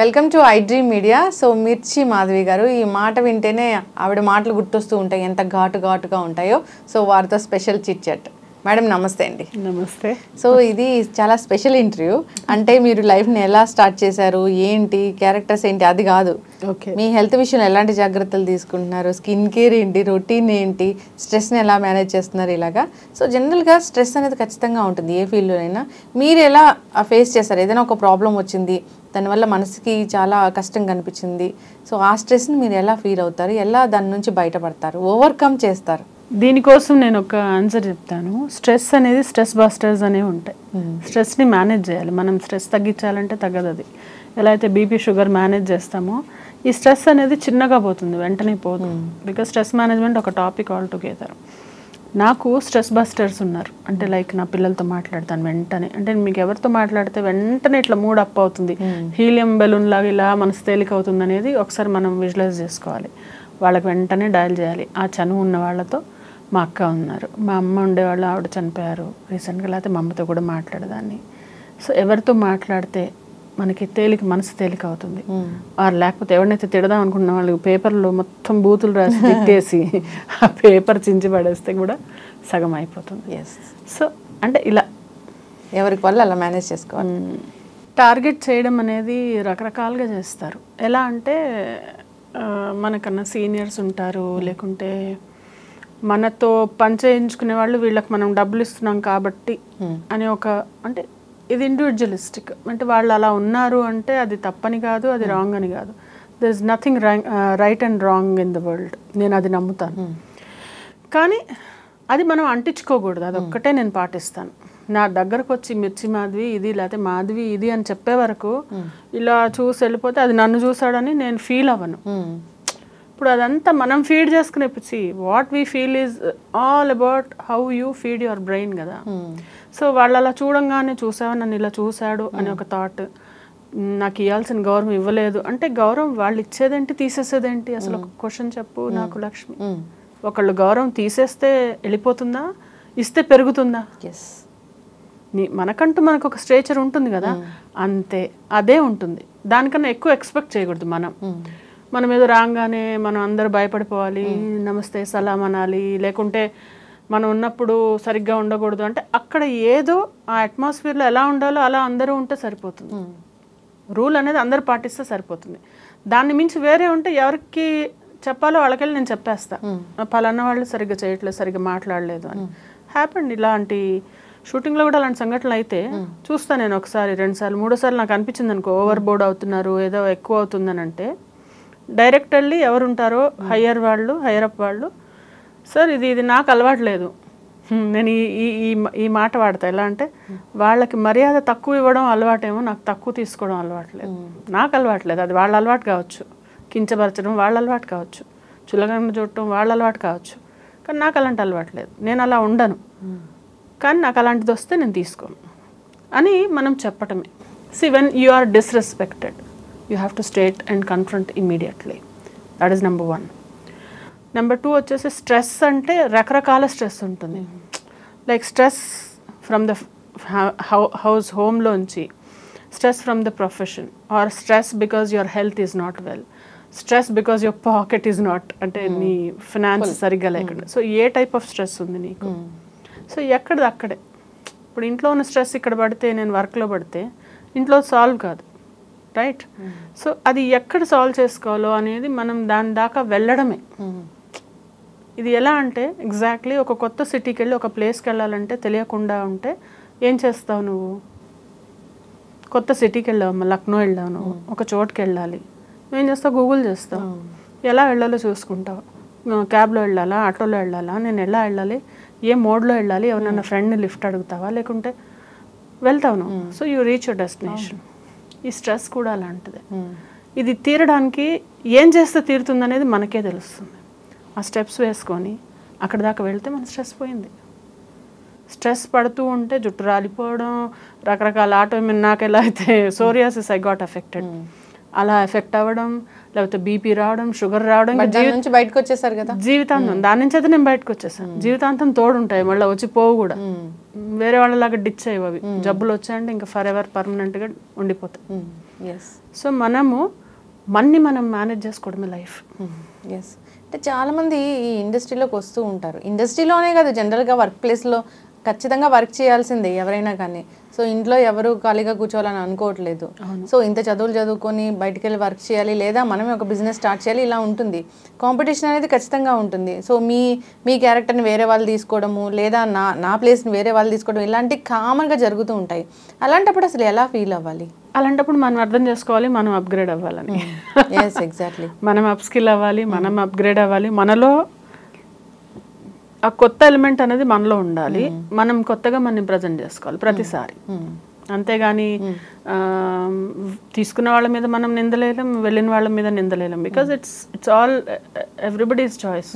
Welcome to I dream media. So మిర్చి మాధవి గారు, ఈ మాట వింటేనే ఆవిడ మాటలు గుర్తొస్తూ ఉంటాయి, ఎంత ఘాటుగా ఉంటాయో. సో వారితో స్పెషల్ చిట్ చాట్. మేడం నమస్తే అండి. నమస్తే. సో ఇది చాలా స్పెషల్ ఇంటర్వ్యూ. అంటే మీరు లైఫ్ని ఎలా స్టార్ట్ చేశారు, ఏంటి క్యారెక్టర్స్ ఏంటి అది కాదు, మీ హెల్త్ విషయంలో ఎలాంటి జాగ్రత్తలు తీసుకుంటున్నారు, స్కిన్ కేర్ ఏంటి, రొటీన్ ఏంటి, స్ట్రెస్ని ఎలా మేనేజ్ చేస్తున్నారు, ఇలాగా. సో జనరల్గా స్ట్రెస్ అనేది ఖచ్చితంగా ఉంటుంది ఏ ఫీల్డ్లో అయినా. మీరు ఎలా ఫేస్ చేస్తారు? ఏదైనా ఒక ప్రాబ్లం వచ్చింది, దానివల్ల మనసుకి చాలా కష్టం కనిపించింది, సో ఆ స్ట్రెస్ని మీరు ఎలా ఫీల్ అవుతారు, ఎలా దాని నుంచి బయటపడతారు, ఓవర్కమ్ చేస్తారు? దీనికోసం నేను ఒక ఆన్సర్ చెప్తాను. స్ట్రెస్ అనేది స్ట్రెస్ బస్టర్స్ అనేవి ఉంటాయి. స్ట్రెస్ని మేనేజ్ చేయాలి. మనం స్ట్రెస్ తగ్గించాలంటే తగ్గదు. అది ఎలా అయితే బీపీ షుగర్ మేనేజ్ చేస్తామో ఈ స్ట్రెస్ అనేది చిన్నగా పోతుంది, వెంటనే పోదు. బికాస్ స్ట్రెస్ మేనేజ్మెంట్ ఒక టాపిక్ ఆల్ టుగెదర్. నాకు స్ట్రెస్ బస్టర్స్ ఉన్నారు. అంటే లైక్ నా పిల్లలతో మాట్లాడతాను వెంటనే. అంటే మీకు ఎవరితో మాట్లాడితే వెంటనే ఇట్లా మూడ్ అప్ అవుతుంది, హీలియం బెలూన్ లాగా ఇలా మనసు తేలిక అవుతుంది అనేది ఒకసారి మనం విజువలైజ్ చేసుకోవాలి. వాళ్ళకి వెంటనే డయల్ చేయాలి. ఆ చనువు ఉన్న వాళ్ళతో, మా అక్క ఉన్నారు, మా అమ్మ ఉండేవాళ్ళు, ఆవిడ చనిపోయారు రీసెంట్గా, లేకపోతే మా అమ్మతో కూడా మాట్లాడేదాన్ని. సో ఎవరితో మాట్లాడితే మనకి మనసు తేలిక అవుతుంది. వారు లేకపోతే ఎవరినైతే తిడదాం అనుకున్న వాళ్ళు పేపర్లో మొత్తం బూతులు రాసి తిట్టేసి ఆ పేపర్ చించి పడేస్తే కూడా సగం అయిపోతుంది. సో అంటే ఇలా ఎవరికి వాళ్ళు అలా మేనేజ్ చేసుకోవాలి. టార్గెట్ చేయడం అనేది రకరకాలుగా చేస్తారు. ఎలా అంటే మనకన్నా సీనియర్స్ ఉంటారు, లేకుంటే మనతో పని చేయించుకునే వాళ్ళు, వీళ్ళకి మనం డబ్బులు ఇస్తున్నాం కాబట్టి అని ఒక, అంటే ఇది ఇండివిజువలిస్టిక్. అంటే వాళ్ళు అలా ఉన్నారు అంటే అది తప్పని కాదు, అది రాంగ్ అని కాదు. There is nothing right and wrong in the world. నేను అది నమ్ముతాను. కానీ అది మనం అంటించుకోకూడదు. అది ఒక్కటే నేను పాటిస్తాను. నా దగ్గరకు వచ్చి మిర్చి మాధవి ఇది, లేకపోతే మాధవి ఇది అని చెప్పే వరకు ఇలా చూసి వెళ్ళిపోతే అది నన్ను చూసాడని నేను ఫీల్ అవ్వను. ఇప్పుడు అదంతా మనం ఫీడ్ చేసుకునే పిచ్చి. What we feel is all about how you feed your brain కదా. సో వాళ్ళు అలా చూడంగానే చూసావా నన్ను ఇలా చూశాడు అని ఒక థాట్, నాకు ఇవ్వాల్సిన గౌరవం ఇవ్వలేదు అంటే గౌరవం వాళ్ళు ఇచ్చేదేంటి తీసేసేదేంటి? అసలు ఒక క్వశ్చన్ చెప్పు నాకు లక్ష్మి. ఒకళ్ళు గౌరవం తీసేస్తే వెళ్ళిపోతుందా, ఇస్తే పెరుగుతుందా? మనకంటూ మనకు ఒక స్ట్రేచర్ ఉంటుంది కదా, అంతే అదే ఉంటుంది. దానికన్నా ఎక్కువ ఎక్స్పెక్ట్ చేయకూడదు. మనం ఏదో రాగానే మనం అందరూ భయపడిపోవాలి, నమస్తే సలాం అనాలి, లేకుంటే మనం ఉన్నప్పుడు సరిగ్గా ఉండకూడదు. అంటే అక్కడ ఏదో ఆ అట్మాస్ఫియర్లో ఎలా ఉండాలో అలా అందరూ ఉంటే సరిపోతుంది. రూల్ అనేది అందరూ పాటిస్తే సరిపోతుంది. దాన్ని మించి వేరే ఉంటే ఎవరికి చెప్పాలో వాళ్ళకెళ్ళి నేను చెప్పేస్తా, పలానా వాళ్ళు సరిగ్గా చేయట్లేదు, సరిగ్గా మాట్లాడలేదు అని. హ్యాపెండ్ ఇలాంటి షూటింగ్లో కూడా అలాంటి సంఘటనలు అయితే చూస్తాను నేను. ఒకసారి, 2 సార్లు, 3వ సార్లు నాకు అనిపించింది అనుకో ఓవర్ బోర్డ్ అవుతున్నారు, ఏదో ఎక్కువ అవుతుందని అంటే డైరెక్ట్ వెళ్ళి ఎవరు ఉంటారో హయ్యర్ అప్ వాళ్ళు, సార్ ఇది నాకు అలవాట్లేదు, నేను ఈ మాట వాడతా. ఎలా అంటే వాళ్ళకి మర్యాద తక్కువ ఇవ్వడం అలవాటేమో, నాకు తక్కువ తీసుకోవడం అలవాట్లేదు. నాకు అలవాట్లేదు, అది వాళ్ళ అలవాటు కావచ్చు, కించపరచడం వాళ్ళ అలవాటు కావచ్చు, చులకన చూడటం వాళ్ళ అలవాటు కావచ్చు, కానీ నాకు అలాంటి అలవాట్లేదు. నేను అలా ఉండను, కానీ నాకు అలాంటిది వస్తే నేను తీసుకోను అని మనం చెప్పటమే. See, when you are disrespected, you have to state and confront immediately. That is number 1. Number 2 వచ్చేసి స్ట్రెస్ అంటే రకరకాల స్ట్రెస్ ఉంటుంది. లైక్ స్ట్రెస్ ఫ్రమ్ ద హోమ్లోంచి, stress from the profession, or stress because your health is not well, stress because your pocket is not, అంటే నీ finance సరిగ్గా లేకుండా. So ఏ టైప్ ఆఫ్ స్ట్రెస్ ఉంది నీకు? సో ఎక్కడిది అక్కడే. ఇప్పుడు ఇంట్లో ఉన్న స్ట్రెస్ ఇక్కడ పడితే, నేను వర్క్లో పడితే ఇంట్లో సాల్వ్ కాదు, రైట్? సో అది ఎక్కడ సాల్వ్ చేసుకోవాలో అనేది మనం దాని దాకా వెళ్ళడమే. ఇది ఎలా అంటే ఎగ్జాక్ట్లీ ఒక కొత్త సిటీకి వెళ్ళి ఒక ప్లేస్కి వెళ్ళాలంటే తెలియకుండా ఉంటే ఏం చేస్తావు నువ్వు? కొత్త సిటీకి వెళ్ళావు, లక్నో వెళ్ళావు, నువ్వు ఒక చోటుకి వెళ్ళాలి, ఏం చేస్తావు? గూగుల్ చేస్తావు, ఎలా వెళ్ళాలో చూసుకుంటావు. క్యాబ్లో వెళ్ళాలా, ఆటోలో వెళ్ళాలా, నేను ఎలా వెళ్ళాలి, ఏ మోడ్లో వెళ్ళాలి, ఎవరన్నా ఫ్రెండ్ని లిఫ్ట్ అడుగుతావా, లేకుంటే వెళ్తావు నువ్వు. So you reach your destination. ఈ స్ట్రెస్ కూడా అలాంటిదే. ఇది తీరడానికి ఏం చేస్తే తీరుతుంది అనేది మనకే తెలుస్తుంది. ఆ స్టెప్స్ వేసుకొని అక్కడ దాకా వెళ్తే మన స్ట్రెస్ పోయింది. స్ట్రెస్ పడుతూ ఉంటే జుట్టు రాలిపోవడం, రకరకాల ఆటోఇమ్యూన్, నాకు ఎలా అయితే సోరియాసిస్ ఐ గాట్ ఎఫెక్టెడ్, అలా ఎఫెక్ట్ అవ్వడం, లేకపోతే బీపీ రావడం, షుగర్ రావడం, బయటకు వచ్చేసారు కదా జీవితాంతం. దాని నుంచి అయితే నేను బయటకు వచ్చేసాను. జీవితాంతం తోడుంటాయి, మళ్ళీ వచ్చి పోవు కూడా. వేరే వాళ్ళలాగా డిచ్ అయ్యేవి. జబ్బులు వచ్చాయంటే ఇంకా ఫర్ ఎవర్ పర్మనెంట్గా ఉండిపోతాయి. సో మనము మనం మేనేజ్ చేసుకోవడమే లైఫ్. ఎస్, అంటే చాలామంది ఈ ఇండస్ట్రీలోకి వస్తూ ఉంటారు. ఇండస్ట్రీలోనే కాదు, జనరల్గా వర్క్ ప్లేస్లో ఖచ్చితంగా వర్క్ చేయాల్సిందే ఎవరైనా కానీ. సో ఇంట్లో ఎవరు ఖాళీగా కూర్చోవాలని అనుకోవట్లేదు. సో ఇంత చదువులు చదువుకొని బయటికి వెళ్ళి వర్క్ చేయాలి, లేదా మనమే ఒక బిజినెస్ స్టార్ట్ చేయాలి, ఇలా ఉంటుంది. కాంపిటీషన్ అనేది ఖచ్చితంగా ఉంటుంది. సో మీ క్యారెక్టర్ని వేరే వాళ్ళు తీసుకోవడము, లేదా నా ప్లేస్ని వేరే వాళ్ళు తీసుకోవడం, ఇలాంటివి కామన్గా జరుగుతూ ఉంటాయి. అలాంటప్పుడు అసలు ఎలా ఫీల్ అవ్వాలి? అలాంటప్పుడు మనం అర్థం చేసుకోవాలి మనం అప్గ్రేడ్ అవ్వాలని. ఎగ్జాక్ట్లీ, మనం అప్స్కిల్ అవ్వాలి, మనం అప్గ్రేడ్ అవ్వాలి. మనలో ఆ కొత్త ఎలిమెంట్ అనేది మనలో ఉండాలి. మనం కొత్తగా మనం ప్రజెంట్ చేసుకోవాలి ప్రతిసారి. అంతేగాని తీసుకున్న వాళ్ళ మీద మనం నిందలేలం, వెళ్ళిన వాళ్ళ మీద నిందలేలం. Because it's all everybody's choice.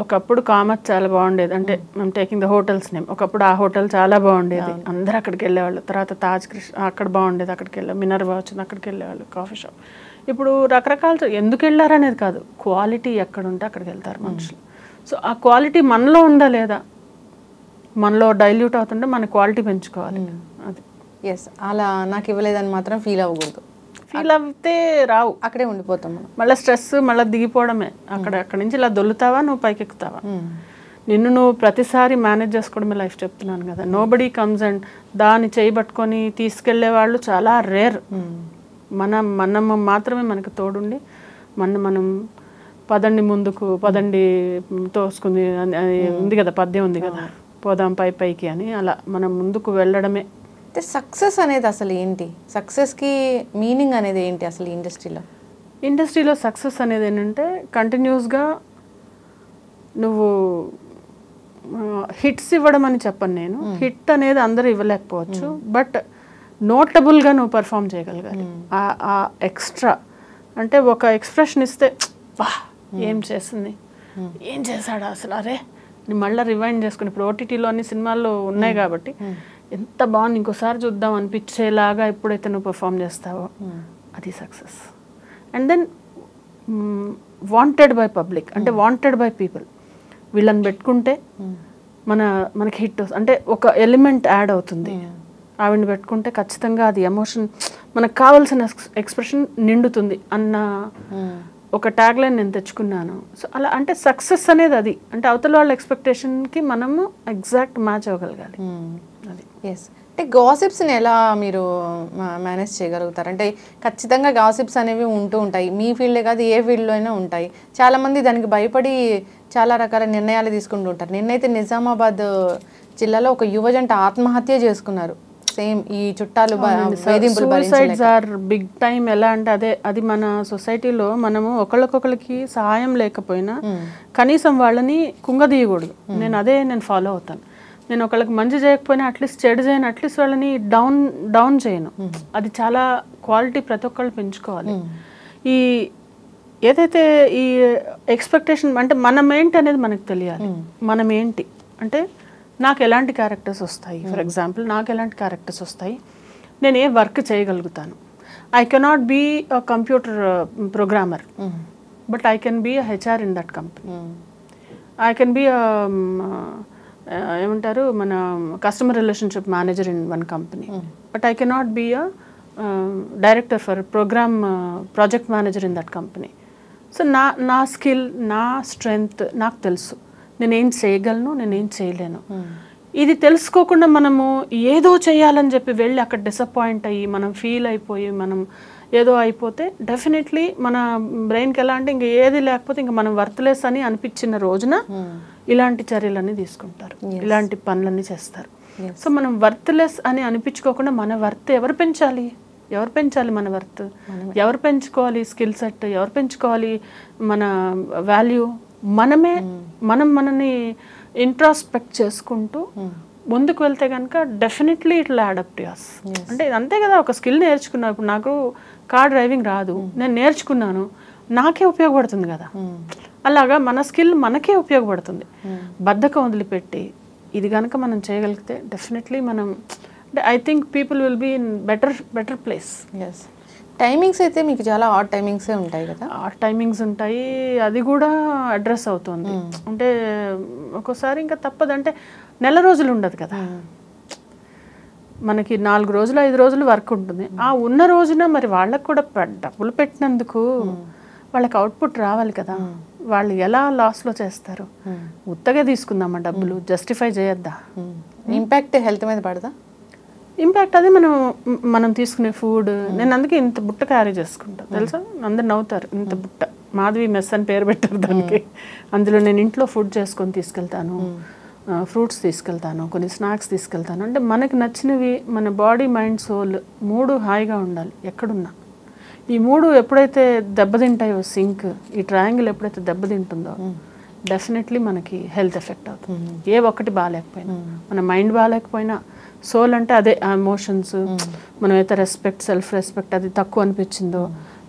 ఒకప్పుడు కామత్ చాలా బాగుండేది, అంటే మేము టేకింగ్ ద హోటల్స్ నేమ్. ఒకప్పుడు ఆ హోటల్ చాలా బాగుండేది, అందరు అక్కడికి వెళ్ళేవాళ్ళు. తర్వాత తాజ్ కృష్ణ అక్కడ బాగుండేది, అక్కడికి వెళ్ళాం. మినర్వా వచ్చింది, అక్కడికి వెళ్ళేవాళ్ళు. Coffee shop. ఇప్పుడు రకరకాల ఎందుకు వెళ్ళారు అనేది కాదు, క్వాలిటీ ఎక్కడ ఉంటే అక్కడికి వెళ్తారు మనుషులు. సో ఆ క్వాలిటీ మనలో ఉందా లేదా, మనలో డైల్యూట్ అవుతుంటే మన క్వాలిటీ పెంచుకోవాలి. అది ఎస్, అలా నాకు ఇవ్వలేదని మాత్రం ఫీల్ అవ్వకూడదు. ఫీల్ అవుతే రావు, అక్కడే ఉండిపోతాం మనం. మళ్ళీ స్ట్రెస్, మళ్ళీ దిగిపోవడమే. అక్కడి నుంచి ఇలా దొల్లుతావా, నువ్వు పైకి ఎక్కుతావా. నిన్ను నువ్వు ప్రతిసారి మేనేజ్ చేసుకోవడమే లైఫ్. చెప్తున్నాను కదా, నోబడీ కమ్స్ అండ్ దాన్ని చేయబట్టుకొని తీసుకెళ్లే వాళ్ళు చాలా రేర్. మనం మాత్రమే మనకు తోడుండి మనం పదండి ముందుకు, పదండి తోసుకుంది ఉంది కదా, పద్యం ఉంది కదా, పోదాం పైకి అని. అలా మనం ముందుకు వెళ్ళడమే. అంటే సక్సెస్ అనేది అసలు ఏంటి? సక్సెస్కి మీనింగ్ అనేది ఏంటి అసలు ఇండస్ట్రీలో? సక్సెస్ అనేది ఏంటంటే కంటిన్యూస్గా నువ్వు హిట్స్ ఇవ్వడం అని చెప్పను నేను. హిట్ అనేది అందరూ ఇవ్వలేకపోవచ్చు, బట్ నోటబుల్గా నువ్వు పర్ఫామ్ చేయగలగాలి. ఆ ఎక్స్ట్రా అంటే ఒక ఎక్స్ప్రెషన్ ఇస్తే వా ఏం చేసింది, ఏం చేశాడు అసలు, అరే మళ్ళీ రివైండ్ చేసుకుని. ఇప్పుడు ఓటీటీలో అన్ని సినిమాల్లో ఉన్నాయి కాబట్టి ఎంత బాగుంది, ఇంకోసారి చూద్దాం అనిపించేలాగా ఎప్పుడైతే నువ్వు పర్ఫామ్ చేస్తావో అది success. And then wanted by public, అంటే వాంటెడ్ బై పీపుల్. వీళ్ళని పెట్టుకుంటే మనకి హిట్, అంటే ఒక ఎలిమెంట్ యాడ్ అవుతుంది. ఆవిడని పెట్టుకుంటే ఖచ్చితంగా అది ఎమోషన్, మనకు కావాల్సిన ఎక్స్ప్రెషన్ నిండుతుంది అన్న ఒక ట్యాగ్ లైన్ నేను తెచ్చుకున్నాను. సో అలా అంటే సక్సెస్ అనేది అది, అంటే అవతల వాళ్ళ ఎక్స్పెక్టేషన్కి మనము ఎగ్జాక్ట్ మ్యాచ్ అవ్వగలగాలి. అది. ఎస్, అంటే గాసిప్స్ని ఎలా మీరు మేనేజ్ చేయగలుగుతారు? అంటే ఖచ్చితంగా గాసిప్స్ అనేవి ఉంటూ ఉంటాయి, మీ ఫీల్డే కాదు ఏ ఫీల్డ్లో అయినా ఉంటాయి. చాలామంది దానికి భయపడి చాలా రకాల నిర్ణయాలు తీసుకుంటూ ఉంటారు. నిన్నైతే నిజామాబాద్ జిల్లాలో ఒక యువజంట ఆత్మహత్య చేసుకున్నారు. సేమ్ ఈ చుట్టాలు సూసైడ్స్ ఆర్ బిగ్ టైమ్. ఎలా అంటే అది మన సొసైటీలో మనము ఒకళ్ళకొకరికి సహాయం లేకపోయినా కనీసం వాళ్ళని కుంగదీయకూడదు. నేను ఫాలో అవుతాను. నేను ఒకళ్ళకి మంచి చేయకపోయినా అట్లీస్ట్ చెడు చేయను, అట్లీస్ట్ వాళ్ళని డౌన్ చేయను. అది చాలా క్వాలిటీ ప్రతి ఒక్కళ్ళు పెంచుకోవాలి. ఈ ఏదైతే ఈ ఎక్స్పెక్టేషన్ అంటే మనం ఏంటి అనేది మనకు తెలియాలి. మనం ఏంటి అంటే నాకు ఎలాంటి క్యారెక్టర్స్ వస్తాయి, ఫర్ ఎగ్జాంపుల్ నాకు ఎలాంటి క్యారెక్టర్స్ వస్తాయి, నేను ఏ వర్క్ చేయగలుగుతాను. I cannot be a computer programmer, but I can be a HR in that company. I can be ఏమంటారు మన customer relationship manager in one company, but I cannot be a director for program project manager in that company. So నా skill, నా strength నాకు తెలుసు, నేనేం చేయగలను, నేనేం చేయలేను. ఇది తెలుసుకోకుండా మనము ఏదో చేయాలని చెప్పి వెళ్ళి అక్కడ డిసప్పాయింట్ అయ్యి మనం ఫీల్ అయిపోయి మనం ఏదో అయిపోతే డెఫినెట్లీ మన బ్రెయిన్కి ఎలా అంటే ఇంక ఏది లేకపోతే ఇంకా మనం వర్త్లెస్ అని అనిపించిన రోజున ఇలాంటి చర్యలన్నీ తీసుకుంటారు, ఇలాంటి పనులన్నీ చేస్తారు. సో మనం వర్త్లెస్ అని అనిపించుకోకుండా మన వర్త్ ఎవరు పెంచాలి మన వర్త్, ఎవరు పెంచుకోవాలి స్కిల్ సెట్, ఎవరు పెంచుకోవాలి మన వాల్యూ, మనని ఇంట్రాస్పెక్ట్ చేసుకుంటూ ముందుకు వెళ్తే కనుక definitely it will add up to us. అంటే అంతే కదా, ఒక స్కిల్ నేర్చుకున్నా, ఇప్పుడు నాకు కార్ డ్రైవింగ్ రాదు, నేను నేర్చుకున్నాను, నాకే ఉపయోగపడుతుంది కదా. అలాగా మన స్కిల్ మనకే ఉపయోగపడుతుంది. బద్ధకం వదిలిపెట్టి ఇది కనుక మనం చేయగలిగితే డెఫినెట్లీ మనం అంటే I think people will be in better place. Yes, timings అయితే మీకు చాలా ఆడ్ టైమింగ్సే ఉంటాయి కదా? ఆడ్ టైమింగ్స్ ఉంటాయి, అది కూడా అడ్రస్ అవుతుంది. అంటే ఒక్కోసారి ఇంకా తప్పదు, అంటే నెల రోజులు ఉండదు కదా. మనకి 4 రోజులు 5 రోజులు వర్క్ ఉంటుంది. ఆ ఉన్న రోజున మరి వాళ్ళకు కూడా డబ్బులు పెట్టినందుకు వాళ్ళకి అవుట్పుట్ రావాలి కదా. వాళ్ళు ఎలా లాస్లో చేస్తారు? ఉత్తగా తీసుకుందామా డబ్బులు? జస్టిఫై చేయొద్దా? ఇంపాక్ట్ హెల్త్ మీద పడదా? ఇంపాక్ట్ అదే మనం తీసుకునే ఫుడ్. నేను అందుకే ఇంత బుట్ట క్యారీ చేసుకుంటా తెలుసా. అందరు నవ్వుతారు, ఇంత బుట్ట. మాధవి మెస్ అని పేరు పెట్టారు దానికి. అందులో నేను ఇంట్లో ఫుడ్ చేసుకొని తీసుకెళ్తాను, ఫ్రూట్స్ తీసుకెళ్తాను, కొన్ని స్నాక్స్ తీసుకెళ్తాను. అంటే మనకి నచ్చినవి, మన బాడీ మైండ్ సోల్ 3 హాయిగా ఉండాలి ఎక్కడున్నా. ఈ 3 ఎప్పుడైతే దెబ్బతింటాయో, సింక్ ఈ ట్రయాంగిల్ ఎప్పుడైతే దెబ్బతింటుందో డెఫినెట్లీ మనకి హెల్త్ ఎఫెక్ట్ అవుతుంది. ఏ ఒక్కటి బాగాలేకపోయినా, మన మైండ్ బాగాలేకపోయినా, సోల్ అంటే అదే ఎమోషన్స్, మనమైతే రెస్పెక్ట్, సెల్ఫ్ రెస్పెక్ట్ అది తక్కువ అనిపించిందో,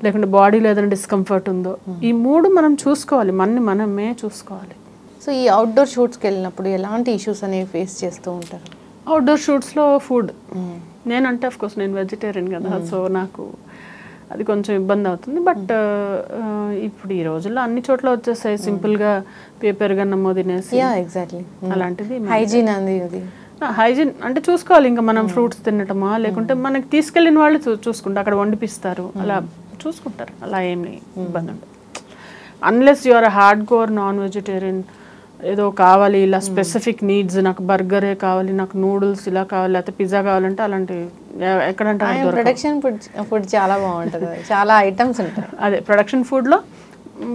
లేకుంటే బాడీలో ఏదైనా డిస్కంఫర్ట్ ఉందో, ఈ 3 మనం చూసుకోవాలి, మనమే చూసుకోవాలి. సో ఈ అవుట్డోర్ షూట్స్కి వెళ్ళినప్పుడు ఎలాంటి ఇష్యూస్ అనేవి ఫేస్ చేస్తూ ఉంటారు? అవుట్డోర్ షూట్స్లో ఫుడ్, నేనంటే అఫ్కోర్స్ నేను వెజిటేరియన్ కదా, సో నాకు అది కొంచెం ఇబ్బంది అవుతుంది. బట్ ఇప్పుడు ఈ రోజుల్లో అన్ని చోట్ల వచ్చేసాయి సింపుల్గా పెరుగన్నమో తినేసి. ఎగ్జాక్ట్లీ అలాంటిది హైజీన్ అది. హైజీన్ అంటే చూసుకోవాలి. ఇంకా మనం ఫ్రూట్స్ తినటమా, లేకుంటే మనకి తీసుకెళ్ళిన వాళ్ళు చూసుకుంటారు, అక్కడ వండిపిస్తారు, అలా చూసుకుంటారు. అలా ఏమి ఇబ్బంది ఉండదు. Unless you are hard core non vegetarian, ఏదో కావాలి ఇలా స్పెసిఫిక్ నీడ్స్, నాకు బర్గరే కావాలి, నాకు నూడిల్స్ ఇలా కావాలి, లేకపోతే పిజ్జా కావాలంటే అలాంటివి ఎక్కడంటే ప్రొడక్షన్ ఫుడ్ చాలా బాగుంటుంది, చాలా ఐటమ్స్ ఉంటాయి. అదే ప్రొడక్షన్ ఫుడ్లో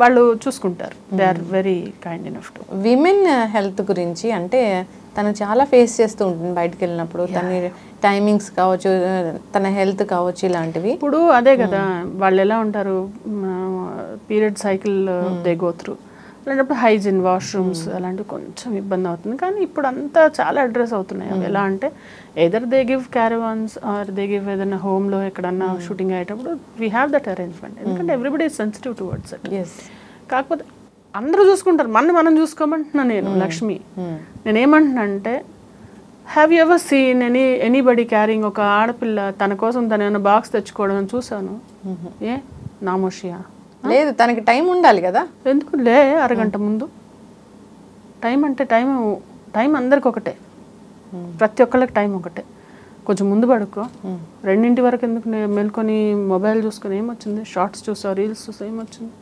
వాళ్ళు చూసుకుంటారు. They are very kind enough to. Women health గురించి అంటే తను చాలా ఫేస్ చేస్తూ ఉంటుంది బయటకు వెళ్ళినప్పుడు, తన టైమింగ్స్ కావచ్చు, తన హెల్త్ కావచ్చు, ఇలాంటివి. ఇప్పుడు అదే కదా వాళ్ళు ఎలా ఉంటారు, period cycle they go through, అలాంటప్పుడు హైజీన్, వాష్రూమ్స్ అలాంటివి కొంచెం ఇబ్బంది అవుతుంది. కానీ ఇప్పుడు అంతా చాలా అడ్రస్ అవుతున్నాయి. అవి ఎలా అంటే either they give caravans or they give ఏదైనా హోమ్లో ఎక్కడన్నా షూటింగ్ అయ్యేటప్పుడు వీ హ్యావ్ దట్ అరేంజ్మెంట్. ఎందుకంటే everybody is sensitive towards it. కాకపోతే అందరూ చూసుకుంటారు, మనం చూసుకోమంటున్నా నేను లక్ష్మి. నేనేమంటున్నా అంటే, have you ever seen anybody carrying, ఒక ఆడపిల్ల తన కోసం తను ఏమైనా బాక్స్ తెచ్చుకోవడం చూసాను? ఏ నామోషియా? లేదు, తనకి టైం ఉండాలి కదా. ఎందుకు లే, అరగంట ముందు. టైం అంటే టైం అందరికి ఒకటే, ప్రతి ఒక్కళ్ళకి టైం ఒకటే. కొంచెం ముందు పడుకో, 2 వరకు ఎందుకు మేల్కొని మొబైల్ చూసుకొని ఏమొచ్చింది, షార్ట్స్ చూసా, రీల్స్ చూసా ఏమొచ్చింది?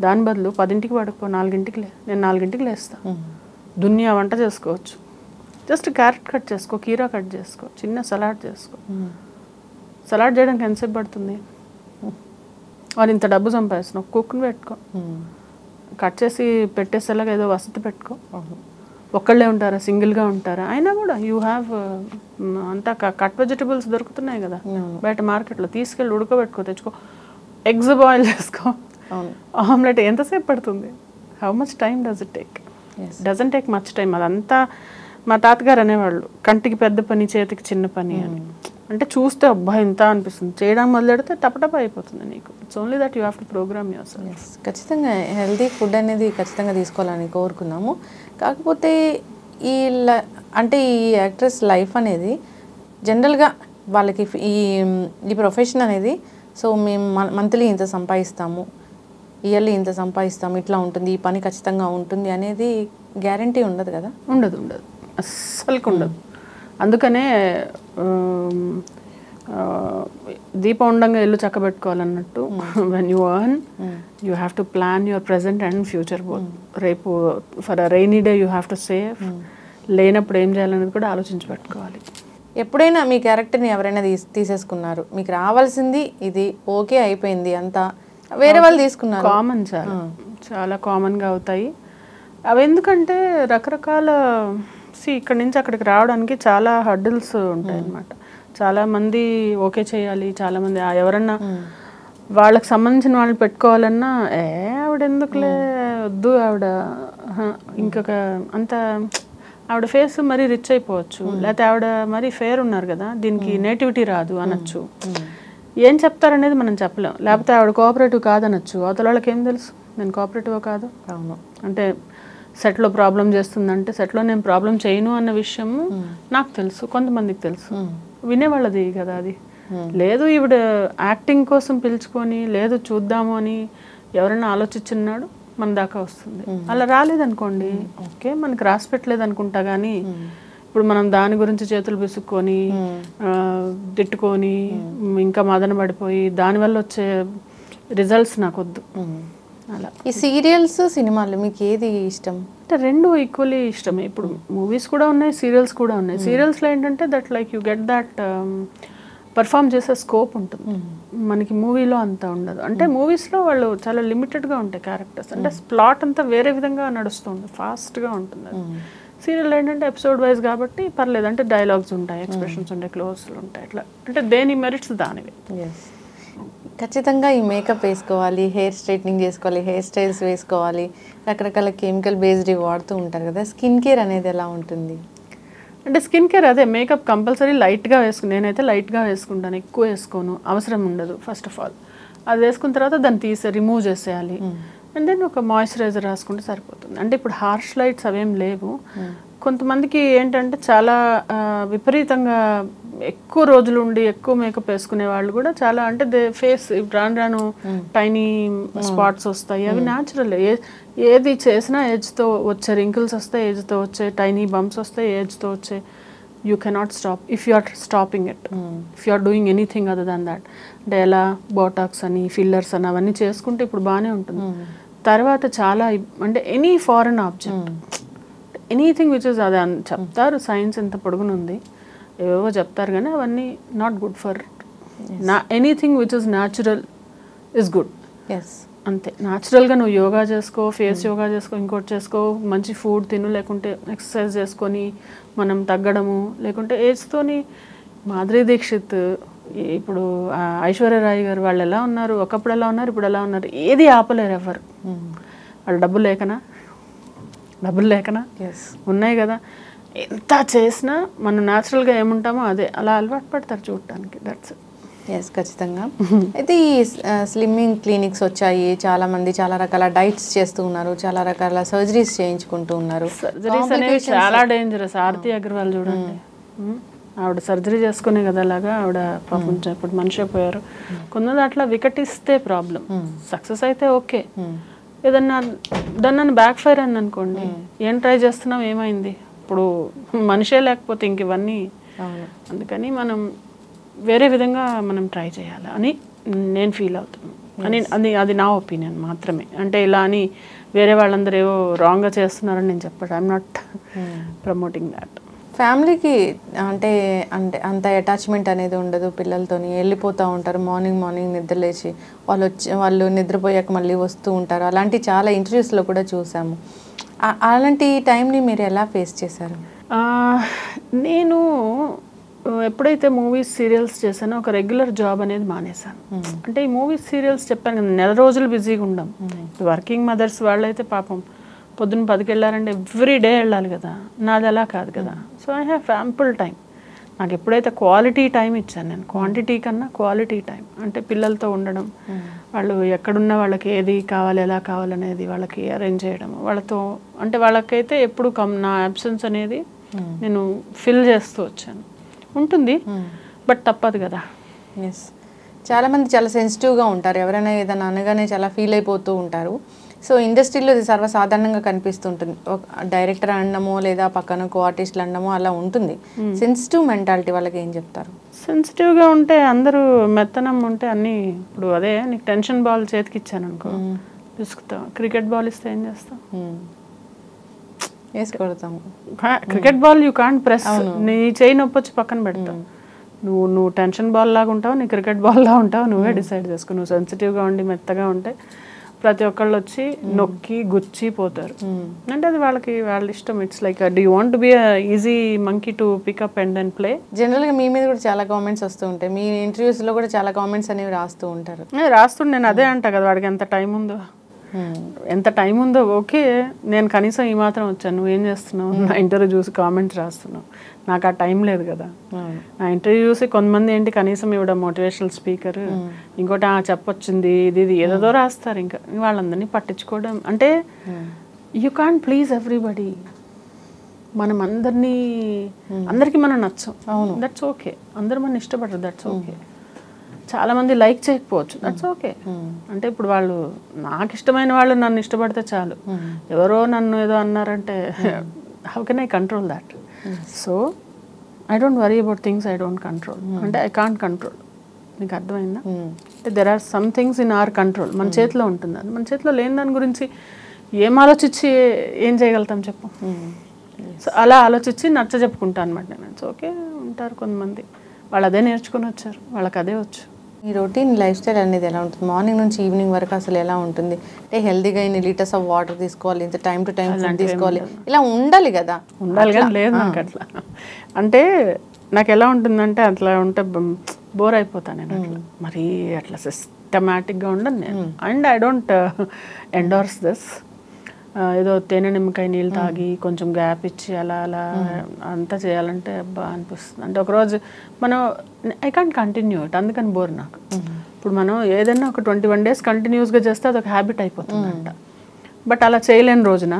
దాని బదులు 10కి పడుకో, 4కి లే. నేను 4కి లేస్తా, దునియా వంట చేసుకోవచ్చు. జస్ట్ క్యారెట్ కట్ చేసుకో, కీరా కట్ చేసుకో, చిన్న సలాడ్ చేసుకో. సలాడ్ చేయడానికి ఎంతసేపు పడుతుంది? వాళ్ళు ఇంత డబ్బు సంపాదిస్తున్నావు, కుక్ని పెట్టుకో, కట్ చేసి పెట్టేసేలాగా ఏదో వసతి పెట్టుకో. ఒక్కళ్ళే ఉంటారా, సింగిల్గా ఉంటారా? అయినా కూడా యూ హ్యావ్ అంతా కట్ వెజిటబుల్స్ దొరుకుతున్నాయి కదా బయట మార్కెట్లో, తీసుకెళ్ళి ఉడకబెట్టుకో, తెచ్చుకో. ఎగ్స్ బాయిల్ చేసుకో, ఆమ్లెట్. ఎంతసేపు పడుతుంది? How much time does it take? Doesn't take much time. అదంతా మా తాతగారు అనేవాళ్ళు, కంటికి పెద్ద పని చేతికి చిన్న పని అని. అంటే చూస్తే అబ్బా ఇంత అనిపిస్తుంది, చేయడం మొదలెడితే టపటప అయిపోతుంది నీకు. It's only that you have to programme your self. ఖచ్చితంగా హెల్తీ ఫుడ్ అనేది ఖచ్చితంగా తీసుకోవాలని కోరుకున్నాము. కాకపోతే అంటే ఈ యాక్ట్రెస్ లైఫ్ అనేది జనరల్గా వాళ్ళకి ఈ ప్రొఫెషన్ అనేది, సో మేము మంత్లీ ఇంత సంపాదిస్తాము, ఇయర్లీ ఇంత సంపాదిస్తాము, ఇట్లా ఉంటుంది, ఈ పని ఖచ్చితంగా ఉంటుంది అనేది గ్యారంటీ ఉండదు కదా. ఉండదు, అస్సలుకు ఉండదు. అందుకనే దీపం ఉండంగా ఇల్లు చక్కబెట్టుకోవాలన్నట్టు, when you earn you have to plan your present and future both. రేపు for a rainy day you have to save, లేనప్పుడు ఏం చేయాలనేది కూడా ఆలోచించి పెట్టుకోవాలి. ఎప్పుడైనా మీ క్యారెక్టర్ని ఎవరైనా తీసేసుకున్నారు, మీకు రావాల్సింది ఇది ఓకే అయిపోయింది అంతా, వేరే వాళ్ళు తీసుకున్నారు? కామన్, చాలా కామన్గా అవుతాయి అవి. ఎందుకంటే రకరకాల ఇక్కడి నుంచి అక్కడికి రావడానికి చాలా హర్డిల్స్ ఉంటాయి అన్నమాట. చాలామంది ఓకే చేయాలి, చాలామంది ఎవరన్నా వాళ్ళకి సంబంధించిన వాళ్ళు పెట్టుకోవాలన్నా ఆవిడ ఎందుకులే వద్దు, ఆవిడ ఇంకొక అంత ఆవిడ ఫేస్ మరీ రిచ్ అయిపోవచ్చు, లేకపోతే ఆవిడ మరీ ఫేర్ ఉన్నారు కదా, దీనికి నేటివిటీ రాదు అనొచ్చు. ఏం చెప్తారనేది మనం చెప్పలేం. లేకపోతే ఆవిడ కోఆపరేటివ్ కాదనొచ్చు, అవతల వాళ్ళకి ఏం తెలుసు నేను కోఆపరేటివ్ కాదు. అవును, అంటే సెట్లో ప్రాబ్లం చేస్తుందంటే సెట్లో నేను ప్రాబ్లం చేయను అన్న విషయము నాకు తెలుసు, కొంతమందికి తెలుసు, వినేవాళ్ళది కదా అది. లేదు ఈవిడ యాక్టింగ్ కోసం పిలుచుకొని, లేదు చూద్దాము అని ఎవరైనా ఆలోచించున్నాడు మన దాకా వస్తుంది. అలా రాలేదనుకోండి, ఓకే మనకి రాసి పెట్టలేదు అనుకుంటా. కానీ ఇప్పుడు మనం దాని గురించి చేతులు పిసుక్కొని తిట్టుకొని ఇంకా మదన పడిపోయి దానివల్ల వచ్చే రిజల్ట్స్ నాకు వద్దు. అలా ఈ సీరియల్స్ సినిమాలు మీకు ఏది ఇష్టం? అంటే రెండు ఈక్వల్లీ ఇష్టమే. ఇప్పుడు మూవీస్ కూడా ఉన్నాయి, సీరియల్స్ కూడా ఉన్నాయి. సీరియల్స్లో ఏంటంటే that like you get that perform చేసే స్కోప్ ఉంటుంది, మనకి మూవీలో అంత ఉండదు. అంటే మూవీస్లో వాళ్ళు చాలా లిమిటెడ్గా ఉంటాయి క్యారెక్టర్స్, అంటే ప్లాట్ అంతా వేరే విధంగా నడుస్తుంది, ఫాస్ట్గా ఉంటుంది. సీరియల్ ఏంటంటే ఎపిసోడ్ వైజ్ కాబట్టి పర్లేదు, అంటే డైలాగ్స్ ఉంటాయి, ఎక్స్ప్రెషన్స్ ఉంటాయి, క్లోజ్లు ఉంటాయి, అట్లా అంటే దేని మెరిట్స్ దానివి. ఖచ్చితంగా ఈ మేకప్ వేసుకోవాలి, హెయిర్ స్ట్రైట్నింగ్ చేసుకోవాలి, హెయిర్ స్టైల్స్ వేసుకోవాలి, రకరకాల కెమికల్ బేస్డ్ వాడుతూ ఉంటారు కదా. స్కిన్ కేర్ అనేది ఎలా ఉంటుంది? అంటే స్కిన్ కేర్ అదే మేకప్ కంపల్సరీ లైట్గా నేనైతే లైట్గా వేసుకుంటాను, ఎక్కువ వేసుకోను, అవసరం ఉండదు. ఫస్ట్ ఆఫ్ ఆల్ అది వేసుకున్న తర్వాత దాన్ని రిమూవ్ చేసేయాలి. అండ్ దెన్ ఒక మాయిశ్చరైజర్ రాసుకుంటే సరిపోతుంది. అంటే ఇప్పుడు హార్ష్ లైట్స్ అవేం లేవు. కొంతమందికి ఏంటంటే చాలా విపరీతంగా ఎక్కువ రోజులు ఉండి ఎక్కువ మేకప్ వేసుకునే వాళ్ళు కూడా చాలా, అంటే ఫేస్ రాను టైనీ స్పాట్స్ వస్తాయి, అవి న్యాచురల్. ఏది చేసినా ఏజ్తో వచ్చే రింకిల్స్ వస్తాయి, ఏజ్తో వచ్చే టైనీ బంప్స్ వస్తాయి, ఏజ్తో వచ్చే. You cannot stop if you are stopping it, if you are doing anything other than that. అంటే ఎలా బోటాక్స్ అని ఫిల్లర్స్ అని అవన్నీ చేసుకుంటే ఇప్పుడు బాగానే ఉంటుంది. తర్వాత చాలా అంటే any foreign object, anything which is అది చెప్తారు, సైన్స్ ఎంత పొడుగునుంది ఏవేవో చెప్తారు, కానీ అవన్నీ not good for anything which is natural is good. అంతే, న్యాచురల్గా నువ్వు యోగా చేసుకో, ఫేస్ యోగా చేసుకో, ఇంకోటి చేసుకో, మంచి ఫుడ్ తిను, లేకుంటే ఎక్సర్సైజ్ చేసుకొని మనం తగ్గడము, లేకుంటే ఏజ్తోని మాధురి దీక్షిత్, ఇప్పుడు ఐశ్వర్యరాయ్ గారు వాళ్ళు ఎలా ఉన్నారు, ఒకప్పుడు ఎలా ఉన్నారు, ఇప్పుడు ఎలా ఉన్నారు, ఏది ఆపలేరు ఎవరు. వాళ్ళు డబ్బులు లేకనా ఉన్నాయి కదా. ఎంత చేసినా మనం న్యాచురల్గా ఏముంటామో అదే అలా అలవాటు పడతారు చూడటానికి. దట్స్ ఎస్, ఖచ్చితంగా. అయితే ఈ స్లిమ్మింగ్ క్లినిక్స్ వచ్చాయి, చాలా మంది చాలా రకాల డైట్స్ చేస్తూ ఉన్నారు, చాలా రకాల సర్జరీస్ చేయించుకుంటూ ఉన్నారు. సర్జరీస్ అనేవి చాలా డేంజరస్. ఆరతి అగర్వాల్ చూడండి, ఆవిడ సర్జరీ చేసుకునే కదా అలాగా, ఆవిడ పాపం ఇప్పుడు మనిషి అయిపోయారు. కొందరు అట్లా వికటిస్తే ప్రాబ్లం, సక్సెస్ అయితే ఓకే, ఏదన్నా దాన్ని బ్యాక్ ఫైర్ అని అనుకోండి, ఏం ట్రై చేస్తున్నాం, ఏమైంది, ఇప్పుడు మనిషే లేకపోతే ఇంక ఇవన్నీ. అందుకని మనం వేరే విధంగా మనం ట్రై చేయాలి అని నేను ఫీల్ అవుతాను. అది నా ఒపీనియన్ మాత్రమే. అంటే ఇలా అని వేరే వాళ్ళందరూ ఏవో రాంగ్గా చేస్తున్నారని నేను చెప్పాను. I'm not promoting that. ఫ్యామిలీకి అంటే అంటే అంత అటాచ్మెంట్ అనేది ఉండదు, పిల్లలతోని వెళ్ళిపోతూ ఉంటారు, మార్నింగ్ నిద్రలేచి వాళ్ళు నిద్రపోయాక మళ్ళీ వస్తూ ఉంటారు. అలాంటి చాలా ఇంటర్వ్యూస్లో కూడా చూసాము. అలాంటి టైంని మీరు ఎలా ఫేస్ చేశారు? నేను ఎప్పుడైతే మూవీస్ సీరియల్స్ చేశానో ఒక రెగ్యులర్ జాబ్ అనేది మానేశాను. అంటే ఈ మూవీస్ సీరియల్స్ చెప్పాను కదా, నెల రోజులు బిజీగా ఉండం. వర్కింగ్ మదర్స్ వాళ్ళైతే పాపం పొద్దున్న 10కి వెళ్ళారంటే ఎవ్రీ డే వెళ్ళాలి కదా, నాది అలా కాదు కదా. So I have ample time. నాకు ఎప్పుడైతే క్వాలిటీ టైం ఇచ్చాను నేను, క్వాంటిటీ కన్నా క్వాలిటీ టైం, అంటే పిల్లలతో ఉండడం, వాళ్ళు ఎక్కడున్నా వాళ్ళకి ఏది కావాలి ఎలా కావాలనేది వాళ్ళకి అరేంజ్ చేయడం, వాళ్ళతో అంటే వాళ్ళకైతే ఎప్పుడు నా అబ్సెన్స్ అనేది నేను ఫిల్ చేస్తూ వచ్చాను. ఉంటుంది బట్ తప్పదు కదా. ఎస్, చాలామంది చాలా సెన్సిటివ్గా ఉంటారు, ఎవరైనా ఏదైనా అనగానే చాలా ఫీల్ అయిపోతూ ఉంటారు. సో ఇండస్ట్రీలో ఇది సర్వసాధారణంగా కనిపిస్తుంటుంది, డైరెక్టర్ అనడమో లేదా పక్కన కో ఆర్టిస్టులు అనడమో అలా ఉంటుంది. సెన్సిటివ్ మెంటాలిటీ వాళ్ళకి ఏం చెప్తారు? సెన్సిటివ్గా ఉంటే అందరూ మెత్తనం ఉంటే అన్నీ, ఇప్పుడు అదే నీకు టెన్షన్ బాల్ చేతికి ఇచ్చాను అనుకో, విసుకుతావు. క్రికెట్ బాల్ ఇస్తే ఏం చేస్తావు? వేసి కొడతాము. Cricket ball you can't press, నీ చేయి నొప్పి వచ్చి పక్కన పెడతావు. నువ్వు టెన్షన్ బాల్ లాగా ఉంటావు, నీ క్రికెట్ బాల్ లాగా ఉంటావు, నువ్వే డిసైడ్ చేసుకో. నువ్వు సెన్సిటివ్గా ఉండి మెత్తగా ఉంటే ప్రతి ఒక్కళ్ళు వచ్చి నొక్కి గుచ్చి పోతారు. అంటే అది వాళ్ళ ఇష్టం. It's like do you want to be easy monkey to pick up and then play. జనరల్గా మీ మీద కూడా చాలా కామెంట్స్ వస్తూ ఉంటాయి, మీ ఇంటర్వ్యూస్లో కూడా చాలా కామెంట్స్ అనేవి రాస్తూ ఉంటారు. నేను అదే అంటా కదా, వాడికి ఎంత టైం ఉందో ఓకే, నేను కనీసం ఈ మాత్రం వచ్చాను, నువ్వేం చేస్తున్నావు, నా ఇంటర్వ్యూ చూసి కామెంట్స్ రాస్తున్నావు, నాకు ఆ టైం లేదు కదా. నా ఇంటర్వ్యూ చూసి కొంతమంది ఏంటి కనీసం ఇవిడ మోటివేషనల్ స్పీకర్, ఇంకోటి చెప్పొచ్చింది ఇది ఏదేదో రాస్తారు. ఇంకా వాళ్ళందరినీ పట్టించుకోవడం అంటే యూ కాంట్ ప్లీజ్ ఎవ్రీబడి. మనం అందరికీ మనం నచ్చం, దట్స్ ఓకే. అందరూ మనం ఇష్టపడరు, దట్స్ ఓకే. చాలా మంది లైక్ చేయకపోవచ్చు, దట్స్ ఓకే. అంటే ఇప్పుడు వాళ్ళు నాకు ఇష్టమైన వాళ్ళు నన్ను ఇష్టపడితే చాలు, ఎవరో నన్ను ఏదో అన్నారంటే how can I control that? So I don't worry about things I don't control. అంటే ఐ కాంట్ కంట్రోల్. నీకు అర్థమైందా? అంటే there are some things in our control. మన చేతిలో ఉంటుంది. అది మన చేతిలో లేని దాని గురించి ఏం ఆలోచించి ఏం చేయగలుగుతాం చెప్పు. సో అలా ఆలోచించి నచ్చ చెప్పుకుంటాను అనమాట నేను. సో ఓకే ఉంటారు కొంతమంది, వాళ్ళు అదే నేర్చుకుని వచ్చారు, వాళ్ళకి అదే వచ్చు. ఈ రొటీన్ లైఫ్ స్టైల్ అనేది ఎలా ఉంటుంది? మార్నింగ్ నుంచి ఈవినింగ్ వరకు అసలు ఎలా ఉంటుంది? అంటే హెల్తీగా ఇన్ని లీటర్స్ ఆఫ్ వాటర్ తీసుకోవాలి, ఇంత టైం టు టైం ఫుడ్ తీసుకోవాలి, ఇలా ఉండాలి కదా? ఉండాలి కానీ లేదు నాకు అట్లా. అంటే నాకు ఎలా ఉంటుందంటే అట్లా ఉంటే బోర్ అయిపోతాను నేను. అట్లా మరీ అట్లా సిస్టమాటిక్గా ఉండను నేను. And I don't endorse this. ఏదో తేనె నిమ్మకాయ నీళ్ళు తాగి కొంచెం గ్యాప్ ఇచ్చి అలా అలా అంతా చేయాలంటే అబ్బా అనిపిస్తుంది. అంటే ఒకరోజు మనం ఐ కాంట్ కంటిన్యూ ఇట్, అందుకని బోర్ నాకు. ఇప్పుడు మనం ఏదైనా ఒక 21 days కంటిన్యూస్గా చేస్తే అదొక హ్యాబిట్ అయిపోతుందంట. బట్ అలా చేయలేని రోజున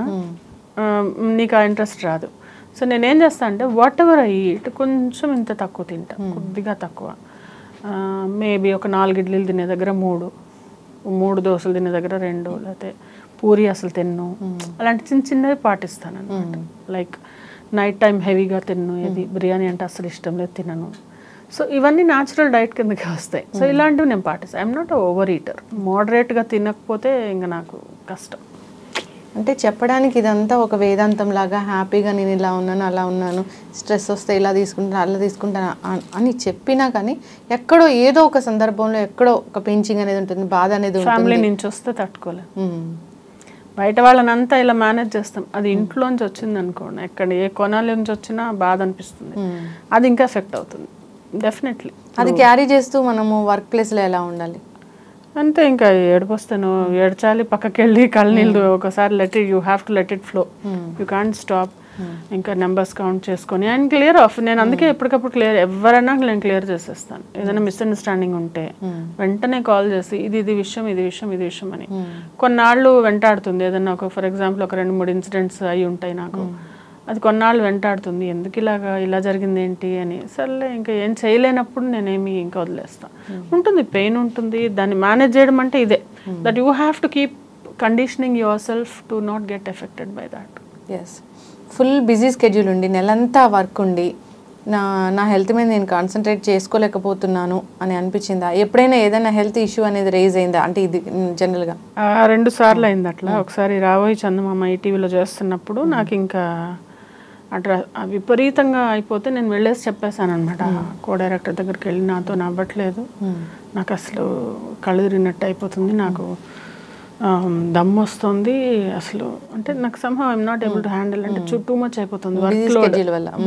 నీకు ఆ ఇంట్రెస్ట్ రాదు. సో నేనేం చేస్తాను అంటే వాట్ ఎవర్ ఐ ఈట్ కొంచెం ఇంత తక్కువ తింటా, కొద్దిగా తక్కువ. మేబీ ఒక 4 ఇడ్లీలు తినే దగ్గర 3 దోశలు తినే దగ్గర 2, లేకపోతే పూరి అసలు తిన్ను. అలాంటి చిన్న చిన్నవి పాటిస్తాను అనమాట. లైక్ నైట్ టైం హెవీగా తిన్ను, ఏది బిర్యానీ అంటే అసలు ఇష్టం లేదు తినను. సో ఇవన్నీ న్యాచురల్ డైట్ కిందకి వస్తాయి. సో ఇలాంటివి నేను పాటిస్తాను. I'm not over eater. మోడరేట్గా తినకపోతే ఇంకా నాకు కష్టం. అంటే చెప్పడానికి ఇదంతా ఒక వేదాంతం లాగా హ్యాపీగా నేను ఇలా ఉన్నాను అలా ఉన్నాను, స్ట్రెస్ వస్తే ఇలా తీసుకుంటాను అలా తీసుకుంటాను అని చెప్పినా కానీ ఎక్కడో ఏదో ఒక సందర్భంలో ఎక్కడో ఒక పెంచింగ్ అనేది ఉంటుంది, బాధ అనేది ఉంటుంది. ఫ్యామిలీ నుంచి వస్తే తట్టుకోలేదు. బయట వాళ్ళనంతా ఇలా మేనేజ్ చేస్తాం. అది ఇంట్లోంచి వచ్చింది అనుకోండి, ఎక్కడ ఏ కొనాల నుంచి వచ్చినా బాధ అనిపిస్తుంది. అది ఇంకా ఎఫెక్ట్ అవుతుంది డెఫినెట్లీ. అది క్యారీ చేస్తూ మనము వర్క్ ప్లేస్లో ఎలా ఉండాలి అంతే. ఇంకా ఏడిపోస్తాను, ఏడ్చాలి, పక్కకి వెళ్ళి కళ్ళు నీళ్ళు ఒకసారి you have to let it flow. You can't stop. ఇంకా నెంబర్స్ కౌంట్ చేసుకొని అండ్ క్లియర్ ఆఫ్. నేను అందుకే ఎప్పటికప్పుడు క్లియర్, ఎవరైనా నేను క్లియర్ చేసేస్తాను. ఏదైనా మిస్అండర్స్టాండింగ్ ఉంటే వెంటనే కాల్ చేసి ఇది విషయం అని. కొన్నాళ్ళు వెంటాడుతుంది. ఏదైనా ఒక ఫర్ ఎగ్జాంపుల్ ఒక 2-3 ఇన్సిడెంట్స్ అయి ఉంటాయి నాకు. అది కొన్నాళ్ళు వెంటాడుతుంది, ఎందుకు ఇలా జరిగింది ఏంటి అని. సర్లే ఇంకా ఏం చేయలేనప్పుడు నేనేమి ఇంకా వదిలేస్తాను. ఉంటుంది, పెయిన్ ఉంటుంది, దాన్ని మేనేజ్ చేయడం అంటే ఇదే. That you have to keep conditioning yourself to not get affected by that. Yes, full busy schedule ఉండి నెలంతా వర్క్ ఉండి నా హెల్త్ మీద నేను కాన్సన్ట్రేట్ చేసుకోలేకపోతున్నాను అని అనిపించిందా? ఎప్పుడైనా ఏదైనా హెల్త్ ఇష్యూ అనేది రేజ్ అయిందా? అంటే ఇది జనరల్గా 2 సార్లు అయింది అట్లా. ఒకసారి రాబోయే చందమామ ఈటీవీలో చేస్తున్నప్పుడు నాకు ఇంకా అట్లా విపరీతంగా అయిపోతే నేను వెళ్ళేసి చెప్పేశాను అనమాట. కో డైరెక్టర్ దగ్గరికి వెళ్ళి నాతో నవ్వట్లేదు, నాకు అసలు కళ్ళు తిరిగినట్టు అయిపోతుంది, నాకు దమ్ము వస్తుంది అసలు. అంటే నాకు somehow I'm not able to handle. అంటే టూ మచ్ అయిపోతుంది,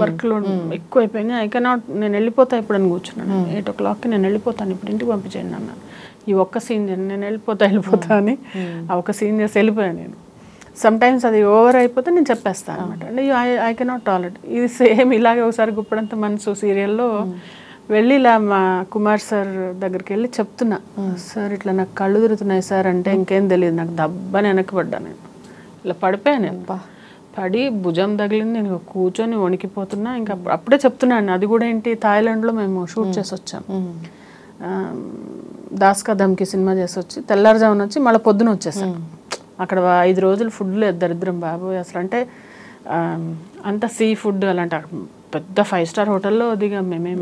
వర్క్ లోడ్ ఎక్కువ అయిపోయింది. ఐ కెనాట్, నేను వెళ్ళిపోతా ఇప్పుడు అని కూర్చున్నాను. 8 o'clockకి నేను వెళ్ళిపోతాను, ఇప్పుడు ఇంటికి పంపించేయండి అన్న. ఈ ఒక్క సీన్ నేను వెళ్ళిపోతా అని ఆ ఒక్క సీన్ చేసి వెళ్ళిపోయాను నేను. సమ్టైమ్స్ అది ఓవర్ అయిపోతే నేను చెప్పేస్తాను అనమాట. అంటే ఐ కెనాట్ టాలరేట్. ఇది సేమ్ ఇలాగే ఒకసారి గుప్పడంత మనసు సీరియల్లో వెళ్ళి ఇలా మా కుమార్ సార్ దగ్గరికి వెళ్ళి చెప్తున్నా, సార్ ఇట్లా నాకు కళ్ళు తిరుగుతున్నాయి సార్ అంటే ఇంకేం తెలియదు, నాకు దబ్బని వెనక్కి పడ్డా. నేను ఇలా పడిపోయాను. నేను పడి భుజం తగిలింది, నేను కూర్చొని వణికిపోతున్నా. ఇంకా అప్పుడే చెప్తున్నాను, అది కూడా ఏంటి థాయిలాండ్లో మేము షూట్ చేసి వచ్చాం. దాస్ కా ధమ్కి సినిమా చేసి వచ్చి తెల్లారుజామున వచ్చి మళ్ళీ పొద్దున వచ్చేసాం. అక్కడ 5 రోజులు ఫుడ్ లేదు, దరిద్రం బాబోయ్ అసలు. అంటే అంత సీ ఫుడ్ అలాంటి పెద్ద 5-star హోటల్లో దిగాం మేమేం.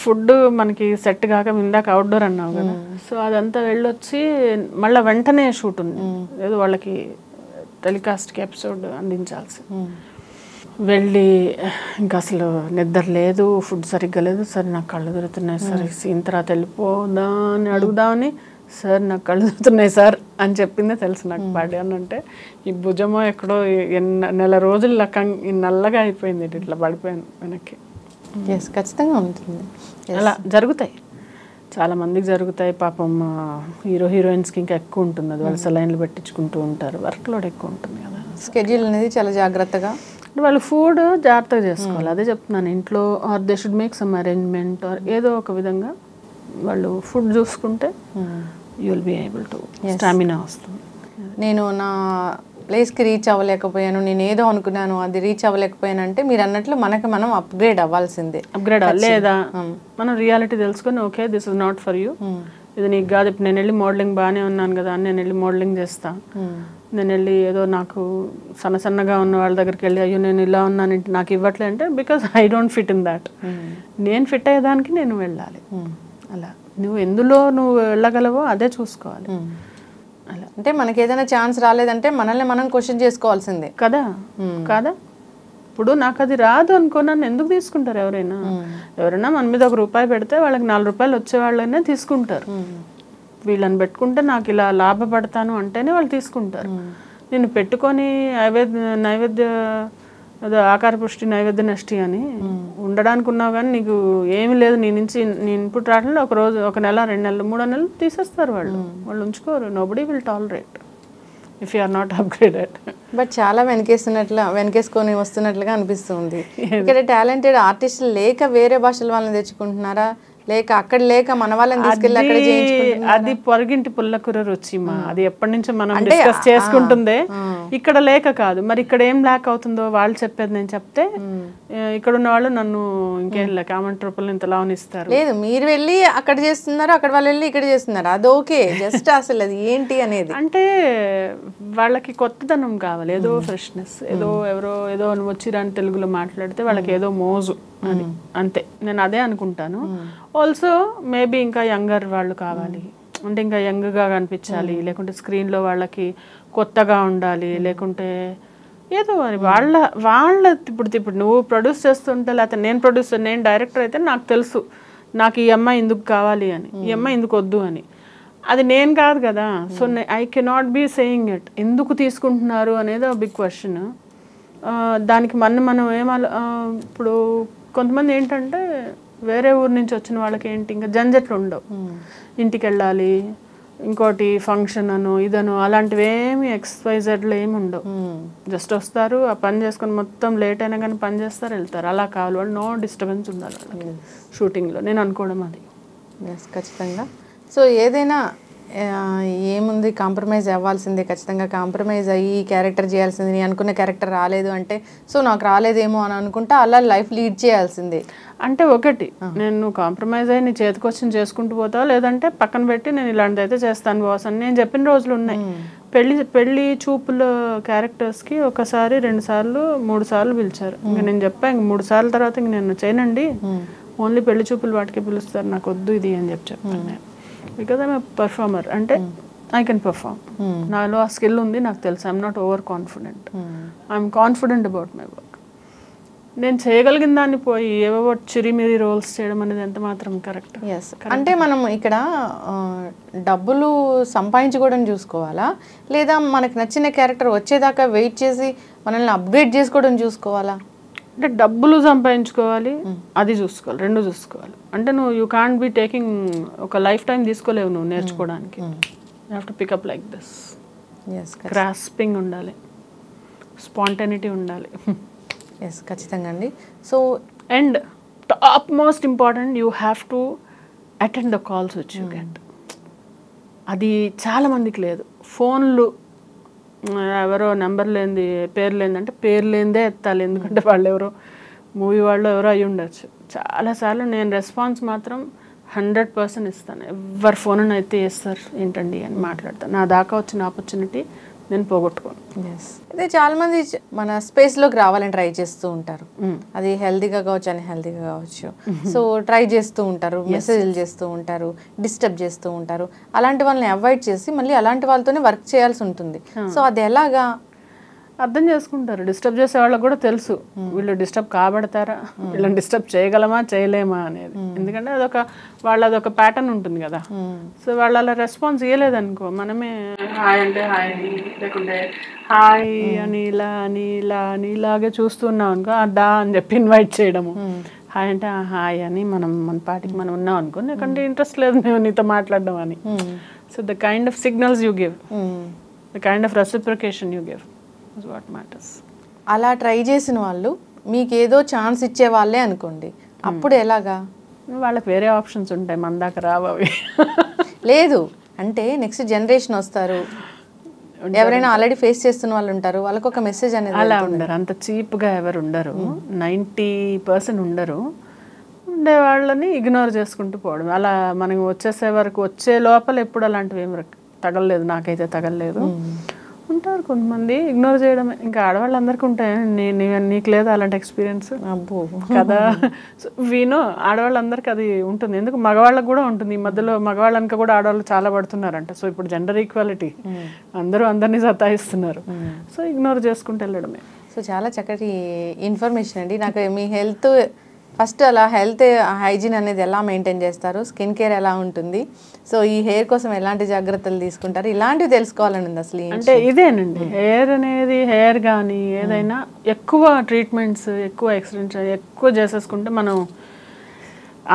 ఫుడ్ మనకి సెట్ కాక ఇందాక అవుట్డోర్ అన్నావు కదా, సో అదంతా వెళ్ళొచ్చి మళ్ళీ వెంటనే షూట్ ఉంది, ఏదో వాళ్ళకి టెలికాస్ట్కి ఎపిసోడ్ అందించాల్సి. వెళ్ళి ఇంకా అసలు నిద్ర లేదు, ఫుడ్ సరిగ్గా లేదు. సరే నాకు కళ్ళు తిరుగుతున్నాయి సార్, సీన్ తర్వాత వెళ్ళిపోదా అని అడుగుదామని, సార్ నాకు కళ్ళు తిరుగుతున్నాయి సార్ అని చెప్పిందే తెలుసు నాకు. పడాను అంటే ఈ భుజమో ఎక్కడో నెల రోజులు నల్లగా అయిపోయింది, ఇట్లా పడిపోయాను వెనక్కి. ఖచ్చితంగా ఉంటుంది, అలా జరుగుతాయి, చాలా మందికి జరుగుతాయి. పాపం హీరోయిన్స్కి ఇంకా ఎక్కువ ఉంటుంది అది, వాళ్ళు సెలైన్లు పెట్టించుకుంటూ ఉంటారు, వర్క్ లోడ్ ఎక్కువ ఉంటుంది కదా. స్కెడ్యూల్ అనేది చాలా జాగ్రత్తగా, వాళ్ళు ఫుడ్ జాగ్రత్తగా చేసుకోవాలి. అదే చెప్తున్నాను, ఇంట్లో or they should make some arrangement or ఏదో ఒక విధంగా వాళ్ళు ఫుడ్ చూసుకుంటే you will be able to stamina వస్తుంది. నేను నా ప్లేస్కి రీచ్ అవ్వలేకపోయాను, నేను ఏదో అనుకున్నాను అది రీచ్ అవ్వలేకపోయాను అంటే మీరు అన్నట్లు మనం అప్గ్రేడ్ అవ్వాల్సిందే. అప్గ్రేడ్ లేదా మనం రియాలిటీ తెలుసుకొని okay this is not for you, ఇది నీకు కాదు. ఇప్పుడు నేను వెళ్ళి మోడలింగ్ బాగానే ఉన్నాను కదా అని నేను వెళ్ళి మోడలింగ్ చేస్తా, నేను వెళ్ళి ఏదో నాకు సన్నగా ఉన్న వాళ్ళ దగ్గరికి వెళ్ళి అయ్యో నేను ఇలా ఉన్నాను నాకు ఇవ్వట్లే అంటే because I don't fit in that. నేను ఫిట్ అయ్యేదానికి నేను వెళ్ళాలి. అలా నువ్వు ఎందులో నువ్వు వెళ్ళగలవో అదే చూసుకోవాలి. అలా అంటే మనకి ఏదైనా ఛాన్స్ రాలేదంటే మనల్ని మనం క్వశ్చన్ చేసుకోవాల్సిందే కదా. కాదా, ఇప్పుడు నాకు అది రాదు అనుకో నన్ను ఎందుకు తీసుకుంటారు ఎవరైనా? ఎవరైనా మన మీద ₹1 పెడితే వాళ్ళకి ₹4 వచ్చే వాళ్ళనే తీసుకుంటారు. వీళ్ళని పెట్టుకుంటే నాకు ఇలా లాభపడతాను అంటేనే వాళ్ళు తీసుకుంటారు. నేను పెట్టుకొని నైవేద్య ఆకార పుష్టి నైవేద్య నష్టి అని ఉండడానికి ఉన్నావు కానీ నీకు ఏమి లేదు నీ నుంచి నీ ఇన్పుట్ రావడంలో ఒక రోజు 1 నెల 2 నెలలు 3 నెలలు తీసేస్తారు వాళ్ళు ఉంచుకోరు. Nobody will tolerate if you are not upgraded. But చాలా వెనకేసుకొని వస్తున్నట్లుగా అనిపిస్తుంది. ఇక్కడ టాలెంటెడ్ ఆర్టిస్టులు లేక వేరే భాషల వాళ్ళని తెచ్చుకుంటున్నారా, లేక అక్కడ లేక మన వాళ్ళని తీసుకెళ్ళి అక్కడ చేయించుకుంటున్నారా? అది పొరగింటి పుల్లకూర రుచి మా, అది ఎప్పటి నుంచో మనం డిస్కస్ చేసుకుంటుందే. ఇక్కడ లేక కాదు, మరి ఇక్కడ ఏం ల్యాక్ అవుతుందో వాళ్ళు చెప్పేది నేను చెప్తే ఇక్కడ ఉన్న వాళ్ళు నన్ను ఇంకేం కామెంట్ రూపంలో ఇంతలా ఇస్తారు. లేదు, మీరు వెళ్ళి అక్కడ చేస్తున్నారు, అక్కడ వాళ్ళు వెళ్ళి ఇక్కడ చేస్తున్నారు, అది ఓకే. జస్ట్ అసలు అది ఏంటి అనేది అంటే వాళ్ళకి కొత్తదనం కావాలి, ఏదో ఫ్రెష్నెస్, ఎవరో ఏదో వచ్చిరాని తెలుగులో మాట్లాడితే వాళ్ళకి ఏదో మోజు అని, అంతే. నేను అదే అనుకుంటాను. ఆల్సో మేబీ ఇంకా యంగర్ వాళ్ళు కావాలి అంటే ఇంకా యంగ్గా కనిపించాలి, లేకుంటే స్క్రీన్లో వాళ్ళకి కొత్తగా ఉండాలి, లేకుంటే ఏదో అని వాళ్ళ ఇప్పుడు నువ్వు ప్రొడ్యూస్ చేస్తుంటే లేకపోతే నేను డైరెక్టర్ అయితే నాకు తెలుసు నాకు ఈ అమ్మాయి ఎందుకు కావాలి అని, ఈ అమ్మాయి ఎందుకు వద్దు అని. అది నేను కాదు కదా. So I cannot be saying it. ఎందుకు తీసుకుంటున్నారు అనేది బిగ్ క్వశ్చన్. దానికి మనం ఇప్పుడు కొంతమంది ఏంటంటే వేరే ఊరు నుంచి వచ్చిన వాళ్ళకి ఏంటి ఇంకా జంజట్లు ఉండవు. ఇంటికి వెళ్ళాలి, ఇంకోటి ఫంక్షన్ అను ఇదను అలాంటివి ఏమి XYZలు ఏమి ఉండవు. జస్ట్ వస్తారు, ఆ పని చేసుకొని మొత్తం లేట్ అయినా కానీ పని చేస్తారు, వెళ్తారు. అలా కావాలి వాళ్ళు, నో డిస్టర్బెన్స్ ఉండాలి వాళ్ళకి షూటింగ్లో, నేను అనుకోవడం అది. ఖచ్చితంగా. సో ఏదైనా ఏముంది, కాంప్రమైజ్ అవ్వాల్సిందే, ఖచ్చితంగా కాంప్రమైజ్ అయ్యి ఈ క్యారెక్టర్ చేయాల్సింది. నేను అనుకున్న క్యారెక్టర్ రాలేదు అంటే సో నాకు రాలేదేమో అని అనుకుంటా అలా లైఫ్ లీడ్ చేయాల్సిందే. అంటే ఒకటి నేను కాంప్రమైజ్ అయ్యి నీ చేతికొచ్చి చేసుకుంటూ పోతావు, లేదంటే పక్కన పెట్టి నేను ఇలాంటిది అయితే చేస్తాను బాస్ అని నేను చెప్పిన రోజులు ఉన్నాయి. పెళ్లి చూపుల క్యారెక్టర్స్కి 1 సారి 2 సార్లు 3 సార్లు పిలిచారు. ఇంకా నేను చెప్పాను, ఇంక 3 సార్ల తర్వాత ఇంక నేను చేయనండి, ఓన్లీ పెళ్లి చూపులు వాటికి పిలుస్తారు, నాకు వద్దు ఇది అని చెప్పాను నేను. బికాజ్ ఐఎమ్ ఎ పర్ఫార్మర్, అంటే ఐ కెన్ పర్ఫార్మ్, నాలో ఆ స్కిల్ ఉంది, నాకు తెలుసు. I'm not over confident, I'm confident about my work. నేను చేయగలిగిన దాన్ని పోయి ఏవో చిరిమిరి రోల్స్ చేయడం అనేది ఎంత మాత్రం కరెక్ట్? అంటే మనం ఇక్కడ డబ్బులు సంపాదించుకోవడం చూసుకోవాలా, లేదా మనకు నచ్చిన క్యారెక్టర్ వచ్చేదాకా వెయిట్ చేసి మనల్ని అప్గ్రేడ్ చేసుకోవడం చూసుకోవాలా? అంటే డబ్బులు సంపాదించుకోవాలి, అది చూసుకోవాలి, 2 చూసుకోవాలి. అంటే నువ్వు యూ కాంట్ బి టేకింగ్ ఒక లైఫ్ టైం తీసుకోలేవు నువ్వు నేర్చుకోవడానికి. You have to pick up like this. Grasping ఉండాలి, స్పాంటనిటీ ఉండాలి. ఖచ్చితంగా అండి. So and top most important, you have to attend the calls which you get. అది చాలామందికి లేదు. ఫోన్లు ఎవరో నెంబర్ లేనిది పేరు లేనిది అంటే పేరు లేనిదే ఎత్తాలి, ఎందుకంటే వాళ్ళు ఎవరో మూవీ వాళ్ళు ఎవరో అయ్యి ఉండొచ్చు. చాలాసార్లు నేను రెస్పాన్స్ మాత్రం 100% ఇస్తాను. ఎవరి ఫోన్ అయితే చేస్తారు ఏంటండి అని మాట్లాడతాను. నా దాకా వచ్చిన ఆపర్చునిటీ నేను పోగొట్టుకోను. అయితే చాలా మంది మన స్పేస్లోకి రావాలని ట్రై చేస్తూ ఉంటారు. అది హెల్తీగా కావచ్చు, అన్హెల్తీగా కావచ్చు. సో ట్రై చేస్తూ ఉంటారు, మెసేజ్లు చేస్తూ ఉంటారు, డిస్టర్బ్ చేస్తూ ఉంటారు. అలాంటి వాళ్ళని అవాయిడ్ చేసి మళ్ళీ అలాంటి వాళ్ళతోనే వర్క్ చేయాల్సి ఉంటుంది. సో అది ఎలాగా అర్థం చేసుకుంటారు? డిస్టర్బ్ చేసే వాళ్ళకి కూడా తెలుసు వీళ్ళు డిస్టర్బ్ కాబడతారా, వీళ్ళని డిస్టర్బ్ చేయగలమా చేయలేమా అనేది. ఎందుకంటే అదొక ప్యాటర్న్ ఉంటుంది కదా. సో వాళ్ళు అలా రెస్పాన్స్ ఇవ్వలేదనుకో, మనమే హాయ్ అంటే హాయ్ అని, లేకుంటే హాయ్ అని ఇలాగే చూస్తున్నాం అనుకో, దా అని చెప్పి ఇన్వైట్ చేయడము. హాయ్ అంటే హాయ్ అని మన పాటికి మనం ఉన్నాం అనుకో, ఎందుకంటే ఇంట్రెస్ట్ లేదు మేము నీతో మాట్లాడడం అని. So the kind of signals you give, the kind of reciprocation you give is what matters. అలా ట్రై చేసిన వాళ్ళు మీకు ఏదో ఛాన్స్ ఇచ్చే వాళ్ళే అనుకోండి, అప్పుడు ఎలాగా? వాళ్ళకి వేరే ఆప్షన్స్ ఉంటాయి, మన దాకా రావు అవి. లేదు అంటే నెక్స్ట్ జనరేషన్ వస్తారు, ఎవరైనా ఆల్రెడీ ఫేస్ చేస్తున్న వాళ్ళు ఉంటారు, వాళ్ళకి ఒక మెసేజ్ అనేది. అలా ఉండరు, అంత చీప్గా ఎవరు ఉండరు, 90% ఉండరు. ఉండే వాళ్ళని ఇగ్నోర్ చేసుకుంటూ పోవడం. అలా మనం వచ్చే లోపల ఎప్పుడు అలాంటివి ఏమి తగలలేదు, నాకైతే తగలలేదు. ఉంటారు కొంతమంది ఇగ్నోర్ చేయడమే. ఇంకా ఆడవాళ్ళందరికీ ఉంటాయి, నీకు లేదా అలాంటి ఎక్స్పీరియన్స్ కదా. వీను ఆడవాళ్ళందరికీ అది ఉంటుంది, ఎందుకు మగవాళ్ళకి కూడా ఉంటుంది. ఈ మధ్యలో మగవాళ్ళంక కూడా ఆడవాళ్ళు చాలా పడుతున్నారంట. సో ఇప్పుడు జెండర్ ఈక్వాలిటీ, అందరూ అందరినీ సతాయిస్తున్నారు. సో ఇగ్నోర్ చేసుకుంటూ వెళ్ళడమే. సో చాలా చక్కటి ఇన్ఫర్మేషన్ అండి. నాకు మీ హెల్త్ ఫస్ట్ అలా హెల్త్ హైజీన్ అనేది ఎలా మెయింటైన్ చేస్తారు, స్కిన్ కేర్ ఎలా ఉంటుంది, సో ఈ హెయిర్ కోసం ఎలాంటి జాగ్రత్తలు తీసుకుంటారు, ఇలాంటివి తెలుసుకోవాలని ఉంది అసలు. అంటే ఇదేనండి, హెయిర్ అనేది హెయిర్ కానీ ఏదైనా ఎక్కువ ట్రీట్మెంట్స్, ఎక్కువ ఎక్స్టెన్షన్ ఎక్కువ చేసేసుకుంటే మనం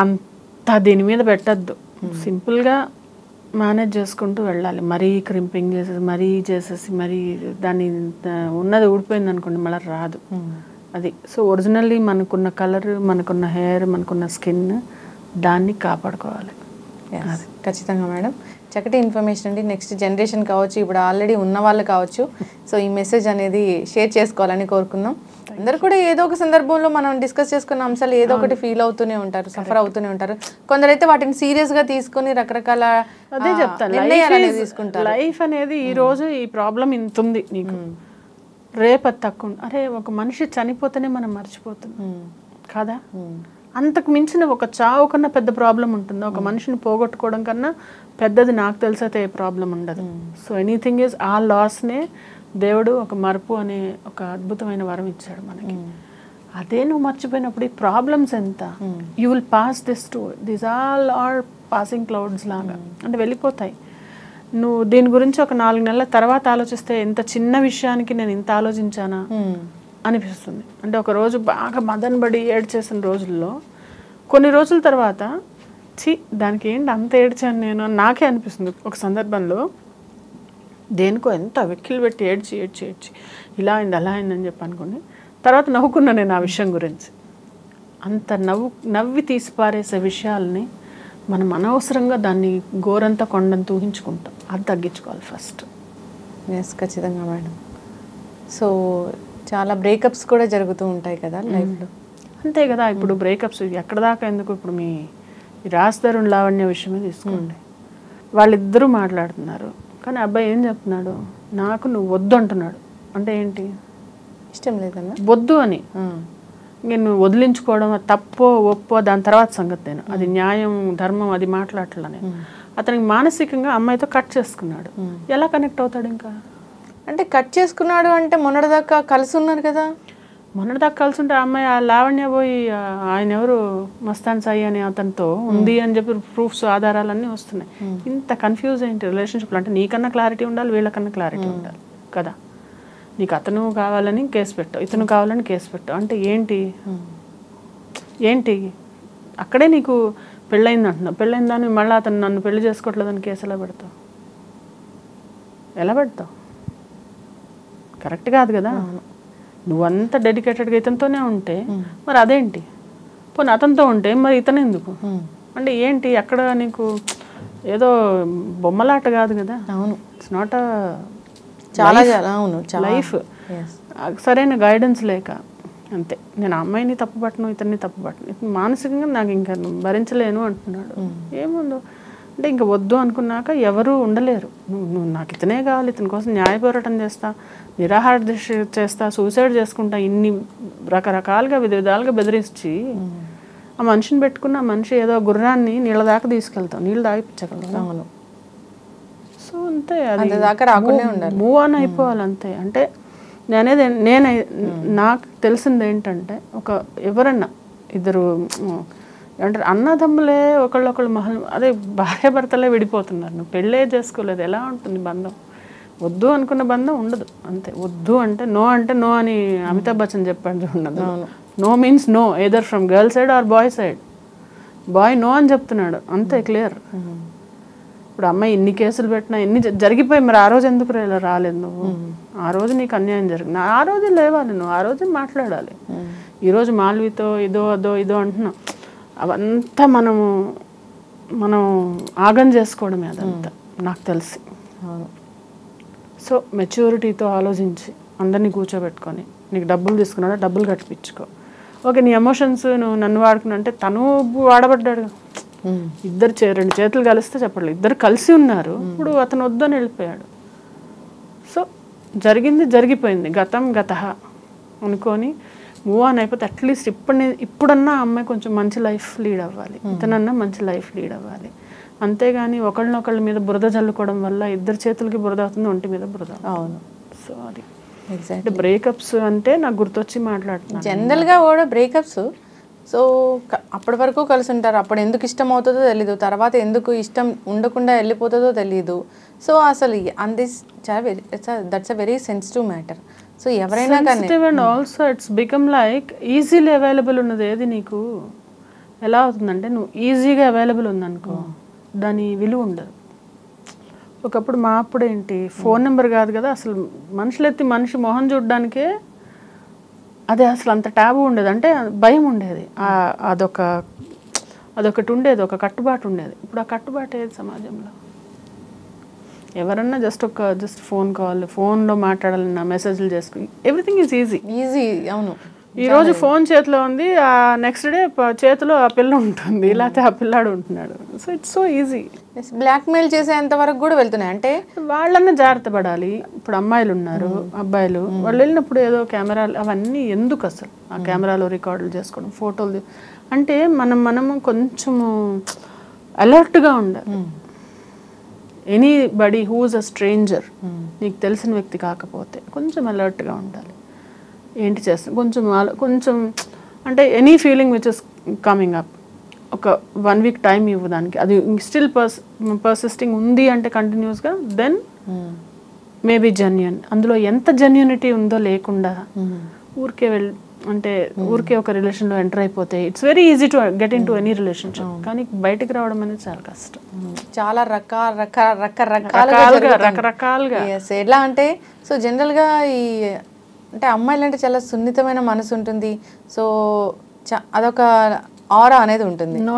అంత దీని మీద పెట్టద్దు. సింపుల్గా మేనేజ్ చేసుకుంటూ వెళ్ళాలి. మరీ క్రింపింగ్ చేసేసి మరీ దాన్ని ఉన్నది ఊడిపోయింది అనుకోండి మళ్ళీ రాదు అది. సో ఒరిజినల్లీ మనకున్న కలర్, మనకున్న హెయిర్, మనకున్న స్కిన్, దాన్ని కాపాడుకోవాలి. ఖచ్చితంగా మేడం, చక్కటి ఇన్ఫర్మేషన్ అండి. నెక్స్ట్ జనరేషన్ కావచ్చు, ఇప్పుడు ఆల్రెడీ ఉన్న వాళ్ళు కావచ్చు, సో ఈ మెసేజ్ అనేది షేర్ చేసుకోవాలని కోరుకుందాం. అందరు కూడా ఏదో ఒక సందర్భంలో మనం డిస్కస్ చేసుకున్న అంశాలు ఏదో ఒకటి ఫీల్ అవుతూనే ఉంటారు, సఫర్ అవుతూనే ఉంటారు. కొందరైతే వాటిని సీరియస్ గా తీసుకుని రకరకాల అదే చెప్తాను, లైఫ్ అనేది ఈ రోజు ఈ ప్రాబ్లం ఇంత ఉంది నీకు, రేపు అది తక్కువ. అరే ఒక మనిషి చనిపోతేనే మనం మర్చిపోతున్నాం కదా. అంతకు మించిన ఒక చావు కన్నా పెద్ద ప్రాబ్లం ఉంటుంది. ఒక మనిషిని పోగొట్టుకోవడం కన్నా పెద్దది నాకు తెలిసైతే ఏ ప్రాబ్లం ఉండదు. సో ఎనీథింగ్ ఈజ్ ఆ లాస్నే దేవుడు ఒక మరుపు అనే ఒక అద్భుతమైన వరం ఇచ్చాడు మనకి. అదే నువ్వు మర్చిపోయినప్పుడు ఈ ప్రాబ్లమ్స్ ఎంత, you will pass this too this all are passing clouds లాగా, అంటే వెళ్ళిపోతాయి. నువ్వు దీని గురించి ఒక 4 నెలల తర్వాత ఆలోచిస్తే ఎంత చిన్న విషయానికి నేను ఇంత ఆలోచించానా అనిపిస్తుంది. అంటే ఒక రోజు బాగా మదనబడి ఏడ్చేసిన రోజుల్లో కొన్ని రోజుల తర్వాత దానికి ఏంటి అంత ఏడ్చాను నేను నాకే అనిపిస్తుంది. ఒక సందర్భంలో దేనికో ఎంత వెక్కిలు పెట్టి ఏడ్చి ఇలా అయింది అలా అయిందని చెప్పి అనుకోండి, తర్వాత నవ్వుకున్నా నేను ఆ విషయం గురించి. అంత నవ్వి తీసి పారేసే విషయాల్ని మనం అనవసరంగా దాన్ని గోరంతా కొండంత ఊహించుకుంటాం. అది తగ్గించుకోవాలి ఫస్ట్. ఎస్, ఖచ్చితంగా మేడం. సో చాలా బ్రేకప్స్ కూడా జరుగుతూ ఉంటాయి కదా లైఫ్లో. అంతే కదా, ఇప్పుడు బ్రేకప్స్ ఎక్కడ దాకా ఎందుకు, ఇప్పుడు మీ రాజ్ తరుణ్ లావణ్య విషయమే తీసుకోండి. వాళ్ళిద్దరూ మాట్లాడుతున్నారు, కానీ అబ్బాయి ఏం చెప్తున్నాడు, నాకు నువ్వు వద్దు అంటున్నాడు. అంటే ఏంటి, ఇష్టం లేదన్నా వద్దు అని. నేను వదిలించుకోవడం తప్పో ఒప్పో దాని తర్వాత సంగతి, నేను అది న్యాయం ధర్మం అది మాట్లాడట్లా నేను. అతనికి మానసికంగా అమ్మాయితో కట్ చేసుకున్నాడు. ఎలా కనెక్ట్ అవుతాడు ఇంకా? అంటే కట్ చేసుకున్నాడు అంటే మొన్నటిదాకా కలిసి ఉన్నారు కదా. మొన్నటిదాకా కలిసి ఉంటే అమ్మాయి ఆ లావణ్య పోయి ఆయన ఎవరు మస్తాన్ సాయి అని అతనితో ఉంది అని చెప్పి ప్రూఫ్స్ ఆధారాలన్నీ వస్తున్నాయి. ఇంత కన్ఫ్యూజ్ ఏంటి రిలేషన్షిప్లో? అంటే నీకన్నా క్లారిటీ ఉండాలి, వీళ్ళకన్నా క్లారిటీ ఉండాలి కదా. నీకు అతను కావాలని కేసు పెట్టావు, ఇతను కావాలని కేసు పెట్టావు, అంటే ఏంటి అక్కడే నీకు పెళ్ళయింది అంటున్నావు. పెళ్ళయిందని మళ్ళీ అతను నన్ను పెళ్లి చేసుకోవట్లేదని కేసు ఎలా పెడతావు? కరెక్ట్ కాదు కదా. నువ్వంత డెడికేటెడ్గా ఇతనితోనే ఉంటే మరి అదేంటి, పోనీ అతనితో ఉంటే మరి ఇతను ఎందుకు? అంటే ఏంటి అక్కడ నీకు ఏదో బొమ్మలాట కాదు కదా. అవును, ఇట్స్ నాట్ చాలా అవును లైఫ్. సరైన గైడెన్స్ లేక అంతే. నేను అమ్మాయిని తప్పుపట్టను, ఇతన్ని తప్పుపట్టను, ఇతను మానసికంగా నాకు ఇంకా భరించలేను అంటున్నాడు. ఏముందో అంటే ఇంకా వద్దు అనుకున్నాక ఎవరు ఉండలేరు. నువ్వు నాకు ఇతనే కావాలి, ఇతని కోసం న్యాయ పోరాటం చేస్తా, నిరాహార దీక్ష చేస్తా, సూసైడ్ చేసుకుంటా, ఇన్ని రకరకాలుగా విధాలుగా బెదిరించి ఆ మనిషిని పెట్టుకున్న ఆ మనిషి ఏదో గుర్రాన్ని నీళ్ళ దాకా తీసుకెళ్తాం, నీళ్ళు తాగిపించగలుగుతాం. సో అంతే, అది మూవ్ ఆన్ అయిపోవాలి అంతే. అంటే నాకు తెలిసింది ఏంటంటే, ఎవరన్నా ఇద్దరు అంటే అన్నదమ్ములే ఒకళ్ళొకళ్ళు అదే భార్య భర్తలే విడిపోతున్నారు. నువ్వు పెళ్ళే చేసుకోలేదు, ఎలా ఉంటుంది బంధం? వద్దు అనుకున్న బంధం ఉండదు అంతే. వద్దు అంటే నో అని అమితాబ్ బచ్చన్ చెప్పాడు చూడదు. No means no, either from girl side or boy side. Boy no అని చెప్తున్నాడు అంతే, క్లియర్. ఇప్పుడు అమ్మాయి ఇన్ని కేసులు పెట్టినా ఎన్ని జరిగిపోయి, మరి ఆ రోజు ఎందుకు రాలేదు నువ్వు? ఆ రోజు నీకు అన్యాయం జరిగింది, ఆ రోజే లేవాలి నువ్వు, ఆ రోజే మాట్లాడాలి. ఈరోజు మాల్వితో ఇదో అంటున్నాం, అవంతా మనం ఆగం చేసుకోవడమే అదంతా నాకు తెలిసి. సో మెచ్యూరిటీతో ఆలోచించి అందరినీ కూర్చోబెట్టుకొని, నీకు డబ్బులు తీసుకున్నాడా డబ్బులు కట్టిపించుకో. ఓకే, నీ ఎమోషన్స్ నువ్వు నన్ను వాడుకున్నా అంటే తను వాడబడ్డాడు. ఇద్దరు 2 చేతులు కలిస్తే చెప్పట్లేదు, ఇద్దరు కలిసి ఉన్నారు. ఇప్పుడు అతను వద్దని వెళ్ళిపోయాడు. సో జరిగింది జరిగిపోయింది, గతం గతః అనుకొని మూవ్ ఆన్ అయిపోతే అట్లీస్ట్ ఇప్పుడన్నా అమ్మాయి కొంచెం మంచి లైఫ్ లీడ్ అవ్వాలి, ఇతనన్నా మంచి లైఫ్ లీడ్ అవ్వాలి. అంతేగాని ఒకళ్ళనొకళ్ళ మీద బురద జల్లుకోవడం వల్ల ఇద్దరు చేతులకి బురద అవుతుంది, ఒంటి మీద బురద. అవును. సో అది ఎగ్జాక్ట్లీ బ్రేకప్స్ అంటే నాకు గుర్తొచ్చి మాట్లాడుతున్నాను. జనరల్గా కూడా బ్రేకప్స్ సో అప్పటి వరకు కలిసి ఉంటారు, అప్పుడు ఎందుకు ఇష్టం అవుతుందో తెలీదు, తర్వాత ఎందుకు ఇష్టం ఉండకుండా వెళ్ళిపోతుందో తెలీదు. సో అసలు that's a very sensitive matter. So ఎవరైనా కానీ and also it's become like easily available ఉన్నది ఏది నీకు ఎలా అవుతుందంటే, నువ్వు ఈజీగా అవైలబుల్ ఉందనుకో దాని విలువ ఉండదు. ఒకప్పుడు మా అప్పుడు ఏంటి ఫోన్ నెంబర్ కాదు కదా, అసలు మనుషులు ఎత్తి మనిషి మొహం చూడడానికే అదే అసలు అంత ట్యాబు ఉండేది, అంటే భయం ఉండేది, అదొకటి ఉండేది, ఒక కట్టుబాటు ఉండేది. ఇప్పుడు ఆ కట్టుబాటు ఏది సమాజంలో? ఎవరన్నా జస్ట్ ఫోన్ కాల్, ఫోన్లో మాట్లాడాలన్నా మెసేజ్లు చేసుకుని ఎవ్రీథింగ్ ఈజ్ ఈజీ. అవును. ఈరోజు ఫోన్ చేతిలో ఉంది, ఆ నెక్స్ట్ డే చేతిలో ఆ పిల్ల ఉంటుంది, లేకపోతే ఆ పిల్లాడు ఉంటున్నాడు. So it's so easy. Blackmail చేసేంత వరకు కూడా వెళ్తున్నాయి. అంటే వాళ్ళన్నా జాగ్రత్త పడాలి. ఇప్పుడు అమ్మాయిలు ఉన్నారు, అబ్బాయిలు, వాళ్ళు వెళ్ళినప్పుడు ఏదో కెమెరాలు అవన్నీ ఎందుకు అసలు ఆ కెమెరాలో రికార్డులు చేసుకోవడం, ఫోటోలు అంటే మనము కొంచెము అలర్ట్గా ఉండాలి. ఎనీబడి హూజ్ అ స్ట్రేంజర్, నీకు తెలిసిన వ్యక్తి కాకపోతే కొంచెం అలర్ట్గా ఉండాలి. ఏంటి చేస్తాం కొంచెం అంటే any feeling which is coming up ఒక 1 వీక్ టైం ఇవ్వు దానికి, అది స్టిల్ పర్సిస్టింగ్ ఉంది అంటే కంటిన్యూస్గా, దెన్ మేబీ జెన్యూన్. అందులో ఎంత జెన్యూనిటీ ఉందో లేకుండా ఊరికే ఒక రిలేషన్లో ఎంటర్ అయిపోతే it's very easy to get in to any relationship. కానీ బయటకు రావడం అనేది చాలా కష్టం. చాలా రకరకాలుగా ఎలా అంటే సో జనరల్గా అంటే అమ్మాయిలు అంటే చాలా సున్నితమైన మనసు ఉంటుంది. సో అదొక ఆరా అనేది ఉంటుంది. నో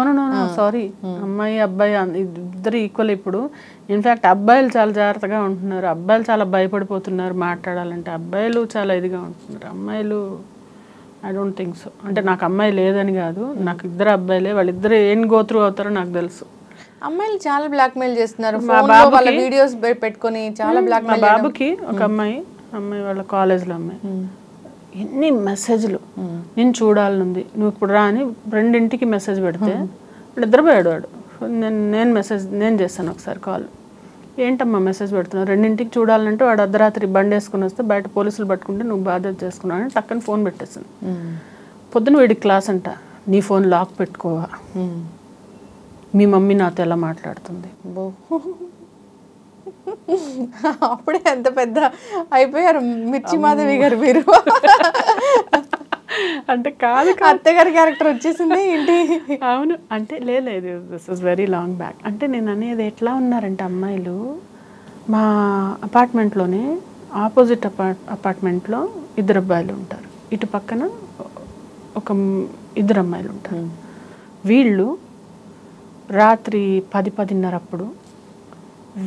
సారీ, అమ్మాయి అబ్బాయి ఇద్దరు ఈక్వల్. ఇప్పుడు ఇన్ఫ్యాక్ట్ అబ్బాయిలు చాలా జాగ్రత్తగా ఉంటున్నారు, అబ్బాయిలు చాలా భయపడిపోతున్నారు మాట్లాడాలంటే, అబ్బాయిలు చాలా ఇదిగా ఉంటున్నారు. అమ్మాయిలు ఐ డోంట్ థింక్ సో. అంటే నాకు అమ్మాయి లేదని కాదు, నాకు ఇద్దరు అబ్బాయిలే, వాళ్ళిద్దరు ఏం గో త్రూ అవుతారో నాకు తెలుసు. అమ్మాయిలు చాలా బ్లాక్మెయిల్ చేస్తున్నారు, వీడియోస్ పెట్టుకొని చాలా బ్లాక్మెయిల్. మా బాబుకి ఒక అమ్మాయి వాళ్ళ కాలేజ్లో అమ్మాయి ఎన్ని మెసేజ్లు, నేను చూడాలనుంది, నువ్వు ఇప్పుడు రా అని 2ంటికి మెసేజ్ పెడితే నిద్రపోయాడు వాడు. నేను చేస్తాను ఒకసారి కాల్, ఏంటమ్మా మెసేజ్ పెడుతున్నావు, 2ంటికి చూడాలంటే వాడు అర్ధరాత్రి బండి వేసుకుని వస్తే బయట పోలీసులు పట్టుకుంటే నువ్వు బాధ్యత చేసుకున్నావు అని టక్కని ఫోన్ పెట్టేస్తాను. పొద్దున వీడికి క్లాస్ అంట, నీ ఫోన్ లాక్ పెట్టుకోవా, మీ మమ్మీ నాతో ఎలా మాట్లాడుతుంది. అప్పుడే ఎంత పెద్ద అయిపోయారు మిర్చి మాధవి గారు మీరు. అంటే కాదు, అత్తగారి క్యారెక్టర్ వచ్చేసింది ఏంటి? అవును, అంటే లేదు, this is very long back. అంటే నేను అనేది ఎట్లా ఉన్నారంటే అమ్మాయిలు, మా అపార్ట్మెంట్లోనే ఆపోజిట్ అపార్ట్మెంట్లో 2 అబ్బాయిలు ఉంటారు, ఇటు పక్కన ఒక 2 అమ్మాయిలు ఉంటారు. వీళ్ళు రాత్రి 10-10:30 అప్పుడు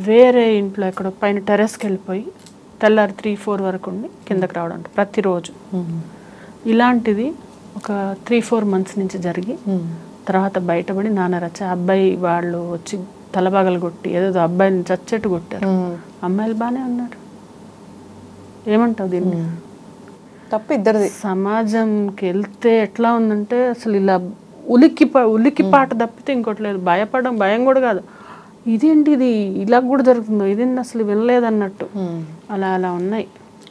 వేరే ఇంట్లో ఎక్కడో పైన టెర్రస్కి వెళ్ళిపోయి తెల్లారి 3-4 వరకు ఉండి కిందకి రావడం ప్రతిరోజు. ఇలాంటిది ఒక 3-4 మంత్స్ నుంచి జరిగి తర్వాత బయటపడి నాన్నరచ్చ అబ్బాయి వాళ్ళు వచ్చి తలబాగలు కొట్టి ఏదో అబ్బాయిని చచ్చెట్టు కొట్టారు. అమ్మాయిలు బాగానే ఉన్నారు. ఏమంటావు దీన్ని? తప్పు ఇద్దరిది. సమాజంకి వెళ్తే ఎట్లా ఉందంటే అసలు ఇలా ఉలిక్కిపాట తప్పితే ఇంకోటి లేదు. భయం కూడా కాదు, ఇదేంటి ఇది ఇలా కూడా జరుగుతుందో, ఇదేంటి అసలు వినలేదన్నట్టు అలా ఉన్నాయి.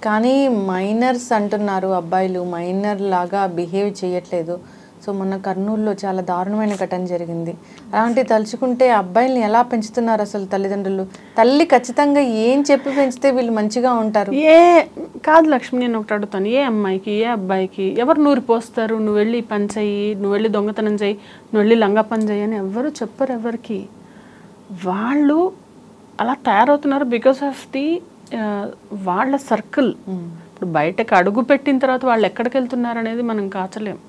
కానీ మైనర్స్ అంటున్నారు, అబ్బాయిలు మైనర్ లాగా బిహేవ్ చేయట్లేదు. సో మొన్న కర్నూలులో చాలా దారుణమైన ఘటన జరిగింది. అలాంటి తలుచుకుంటే అబ్బాయిల్ని ఎలా పెంచుతున్నారు అసలు తల్లిదండ్రులు? తల్లి ఖచ్చితంగా ఏం చెప్పి పెంచితే వీళ్ళు మంచిగా ఉంటారు? కాదు లక్ష్మి, నేను ఒకటి అడుగుతాను, ఏ అమ్మాయికి ఏ అబ్బాయికి ఎవరు నూరి పోస్తారు, నువ్వు వెళ్ళి పని చెయ్యి, నువ్వు వెళ్ళి దొంగతనం చెయ్యి, నువ్వు వెళ్ళి లంగా పని చెయ్యి అని ఎవరు చెప్పరు ఎవరికి. వాళ్ళు అలా తయారవుతున్నారు బికాస్ ఆఫ్ ది వాళ్ళ సర్కిల్. ఇప్పుడు బయటకు అడుగు పెట్టిన తర్వాత వాళ్ళు ఎక్కడికి వెళ్తున్నారు అనేది మనం కాచలేం.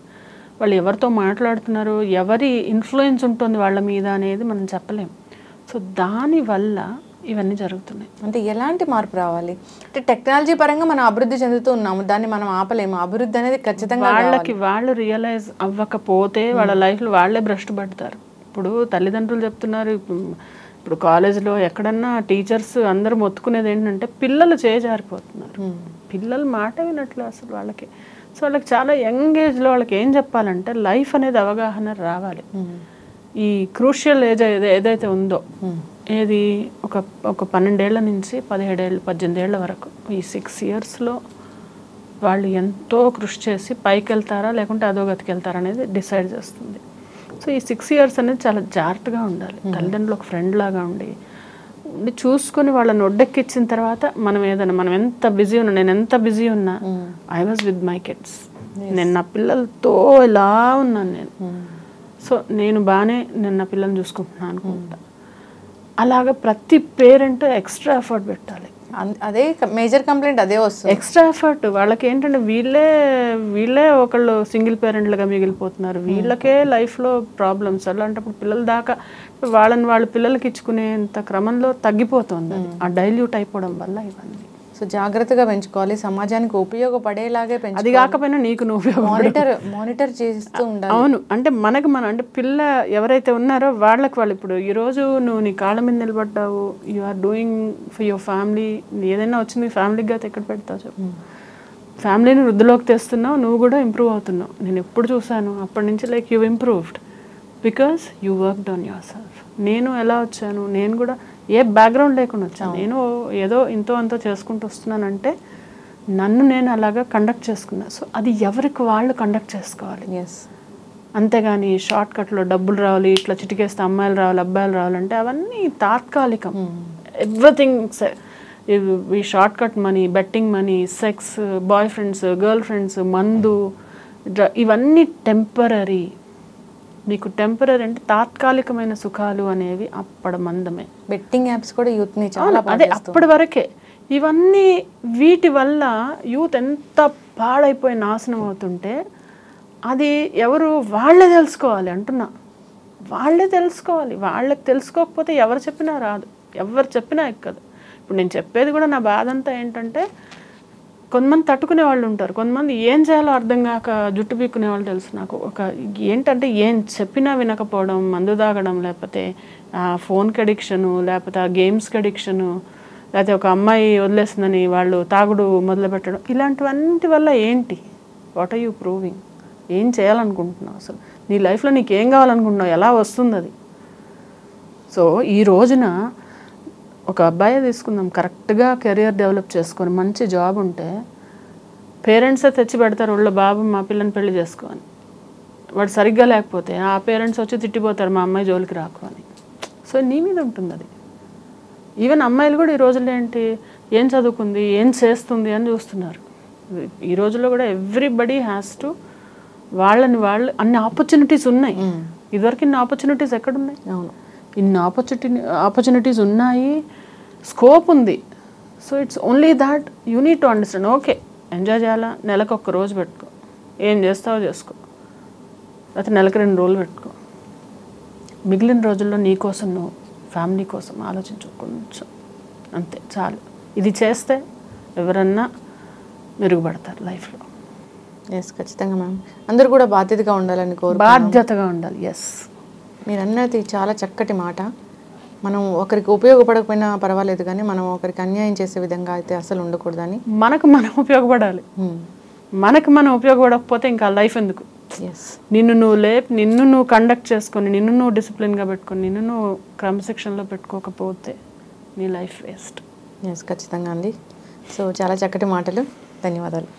వాళ్ళు ఎవరితో మాట్లాడుతున్నారు, ఎవరి ఇన్ఫ్లుయెన్స్ ఉంటుంది వాళ్ళ మీద అనేది మనం చెప్పలేం. సో దానివల్ల ఇవన్నీ జరుగుతున్నాయి. అంటే ఎలాంటి మార్పు రావాలి? అంటే టెక్నాలజీ పరంగా మనం అభివృద్ధి చెందుతూ ఉన్నాము, దాన్ని మనం ఆపలేము. అభివృద్ధి అనేది ఖచ్చితంగా వాళ్ళు రియలైజ్ అవ్వకపోతే వాళ్ళ లైఫ్లో వాళ్ళే భ్రష్టు పడతారు. ఇప్పుడు తల్లిదండ్రులు చెప్తున్నారు ఇప్పుడు కాలేజ్లో ఎక్కడన్నా టీచర్స్ అందరూ మొత్తుకునేది ఏంటంటే పిల్లలు చేజారిపోతున్నారు, పిల్లలు మాట వినట్లు అసలు వాళ్ళకి. సో వాళ్ళకి చాలా యంగ్ ఏజ్లో వాళ్ళకి ఏం చెప్పాలంటే లైఫ్ అనేది అవగాహన రావాలి. ఈ క్రూషియల్ ఏజ్ ఏదైతే ఉందో, ఏది ఒక 12 ఏళ్ల నుంచి 17 ఏళ్ళు 18 ఏళ్ల వరకు, ఈ 6 ఇయర్స్లో వాళ్ళు ఎంతో కృషి చేసి పైకి వెళ్తారా లేకుంటే అధోగతికి వెళ్తారా అనేది డిసైడ్ చేస్తుంది. సో ఈ 6 ఇయర్స్ అనేది చాలా జాగ్రత్తగా ఉండాలి. తల్లిదండ్రులు ఒక ఫ్రెండ్ లాగా ఉండి చూసుకొని వాళ్ళని ఒడ్డెక్కిచ్చిన తర్వాత మనం ఎంత బిజీ ఉన్నా, నేను ఎంత బిజీ ఉన్నా, I was with my kids, నేను నా పిల్లలతో ఇలా ఉన్నాను నేను. సో నేను నా పిల్లల్ని చూసుకుంటున్నాను అనుకుంటా. అలాగా ప్రతి పేరెంట్ ఎక్స్ట్రా ఎఫర్ట్ పెట్టాలి. అదే మేజర్ కంప్లైంట్ అదే వస్తుంది, ఎక్స్ట్రా ఎఫర్ట్. వాళ్ళకి ఏంటంటే వీళ్ళే ఒకళ్ళు సింగిల్ పేరెంట్లుగా మిగిలిపోతున్నారు, వీళ్ళకే లైఫ్లో ప్రాబ్లమ్స్. అలాంటప్పుడు పిల్లల దాకా వాళ్ళ పిల్లలకి ఇచ్చుకునేంత క్రమంలో తగ్గిపోతుంది, ఆ డైల్యూట్ అయిపోవడం వల్ల ఇవన్నీ. సో జాగ్రత్తగా పెంచుకోవాలి, సమాజానికి ఉపయోగపడేలాగే పెంచుకోవాలి. అది కాకపోయినా నీకు నువ్వు మానిటర్ చేస్తూ ఉండాలి. అవును, అంటే అంటే పిల్ల ఎవరైతే ఉన్నారో వాళ్ళు ఇప్పుడు ఈరోజు నువ్వు నీ కాళ్ళ మీద నిలబడ్డావు, you are doing for your family, ఏదైనా వచ్చింది ఫ్యామిలీకి అయితే ఎక్కడ పెడతావు చెప్పు. ఫ్యామిలీని వృద్ధిలోకి తెస్తున్నావు, నువ్వు కూడా ఇంప్రూవ్ అవుతున్నావు. నేను ఎప్పుడు చూసాను అప్పటి నుంచి like you improved because you worked on your self. నేను ఎలా వచ్చాను, నేను కూడా ఏ బ్యాక్గ్రౌండ్ లేకుండా వచ్చాను, నేను ఏదో ఇంతో అంతో చేసుకుంటూ వస్తున్నానంటే నన్ను నేను అలాగా కండక్ట్ చేసుకున్నా. సో అది ఎవరికి వాళ్ళు కండక్ట్ చేసుకోవాలి. అంతేగాని షార్ట్ కట్లో డబ్బులు రావాలి, ఇట్లా చిటికేస్తే అమ్మాయిలు రావాలి అబ్బాయిలు రావాలంటే అవన్నీ తాత్కాలికం. ఎవ్రీథింగ్ ఈ short cut money, betting money, sex, boy friends, girl friends, మందు, ఇవన్నీ టెంపరీ. మీకు టెంపరీ అంటే తాత్కాలికమైన సుఖాలు అనేవి అప్పటి మందమే. బెట్టింగ్ యాప్స్ కూడా యూత్ని చాలా అదే అప్పటి వరకే. ఇవన్నీ వీటి వల్ల యూత్ ఎంత పాడైపోయి నాశనం అవుతుంటే అది ఎవరు వాళ్ళే తెలుసుకోవాలి అంటున్నా, వాళ్ళే తెలుసుకోవాలి. వాళ్ళకి తెలుసుకోకపోతే ఎవరు చెప్పినా రాదు, ఎవరు చెప్పినా ఎక్కదు. ఇప్పుడు నేను చెప్పేది కూడా నా బాధ అంతా ఏంటంటే కొంతమంది తట్టుకునే వాళ్ళు ఉంటారు, కొంతమంది ఏం చేయాలో అర్థం కాక జుట్టు పీక్కునే వాళ్ళు తెలుసు నాకు. ఏంటంటే ఏం చెప్పినా వినకపోవడం, మందు తాగడం, లేకపోతే ఫోన్కి అడిక్షను, లేకపోతే ఆ గేమ్స్కి అడిక్షను, లేకపోతే ఒక అమ్మాయి వదిలేస్తుందని వాళ్ళు తాగుడు మొదలుపెట్టడం, ఇలాంటివన్నిటి వల్ల ఏంటి, వాట్ ఆర్ యూ ప్రూవింగ్? ఏం చేయాలనుకుంటున్నావు అసలు? నీ లైఫ్లో నీకు ఏం కావాలనుకుంటున్నావు? ఎలా వస్తుంది అది? సో ఈ రోజున ఒక అబ్బాయి తీసుకుందాం, కరెక్ట్గా కెరియర్ డెవలప్ చేసుకొని మంచి జాబ్ ఉంటే పేరెంట్సే తెచ్చి పెడతారు ఒళ్ళో, బాబు మా పిల్లని పెళ్లి చేసుకో అని. వాడు సరిగ్గా లేకపోతే ఆ పేరెంట్స్ వచ్చి తిట్టిపోతారు, మా అమ్మాయి జోలికి రాకు అని. సో నీ మీద ఉంటుంది అది. ఈవెన్ అమ్మాయిలు కూడా ఈ రోజుల్లో ఏంటి, ఏం చదువుకుంది, ఏం చేస్తుంది అని చూస్తున్నారు. ఈ రోజుల్లో కూడా ఎవ్రీబడి హ్యాస్ టు వాళ్ళు అన్ని ఆపర్చునిటీస్ ఉన్నాయి. ఇదివరకు ఇన్ని ఆపర్చునిటీస్ ఎక్కడున్నాయి? అవును, ఇన్ని ఆపర్చునిటీస్ ఉన్నాయి, స్కోప్ ఉంది. So it's only that you need to understand. Okay, enjoy చేయాలా, నెలకు 1 రోజు పెట్టుకో, ఏం చేస్తావో చేసుకో, లేకపోతే నెలకు 2 రోజులు పెట్టుకో. మిగిలిన రోజుల్లో నీ కోసం నువ్వు ఫ్యామిలీ కోసం ఆలోచించు కొంచెం, అంతే చాలు. ఇది చేస్తే ఎవరన్నా మెరుగుపడతారు లైఫ్లో. ఎస్, ఖచ్చితంగా మ్యామ్. అందరూ కూడా బాధ్యతగా ఉండాలని బాధ్యతగా ఉండాలి. ఎస్, మీరు అన్నది చాలా చక్కటి మాట. మనం ఒకరికి ఉపయోగపడకపోయినా పర్వాలేదు, కానీ మనం ఒకరికి అన్యాయం చేసే విధంగా అయితే అసలు ఉండకూడదని. మనం ఉపయోగపడాలి. మనం ఉపయోగపడకపోతే ఇంకా లైఫ్ ఎందుకు? నిన్ను నువ్వు కండక్ట్ చేసుకొని, నిన్ను నువ్వు డిసిప్లిన్గా పెట్టుకొని, నిన్ను నువ్వు క్రమశిక్షణలో పెట్టుకోకపోతే నీ లైఫ్ వేస్ట్. ఎస్, ఖచ్చితంగా అండి. సో చాలా చక్కటి మాటలు, ధన్యవాదాలు.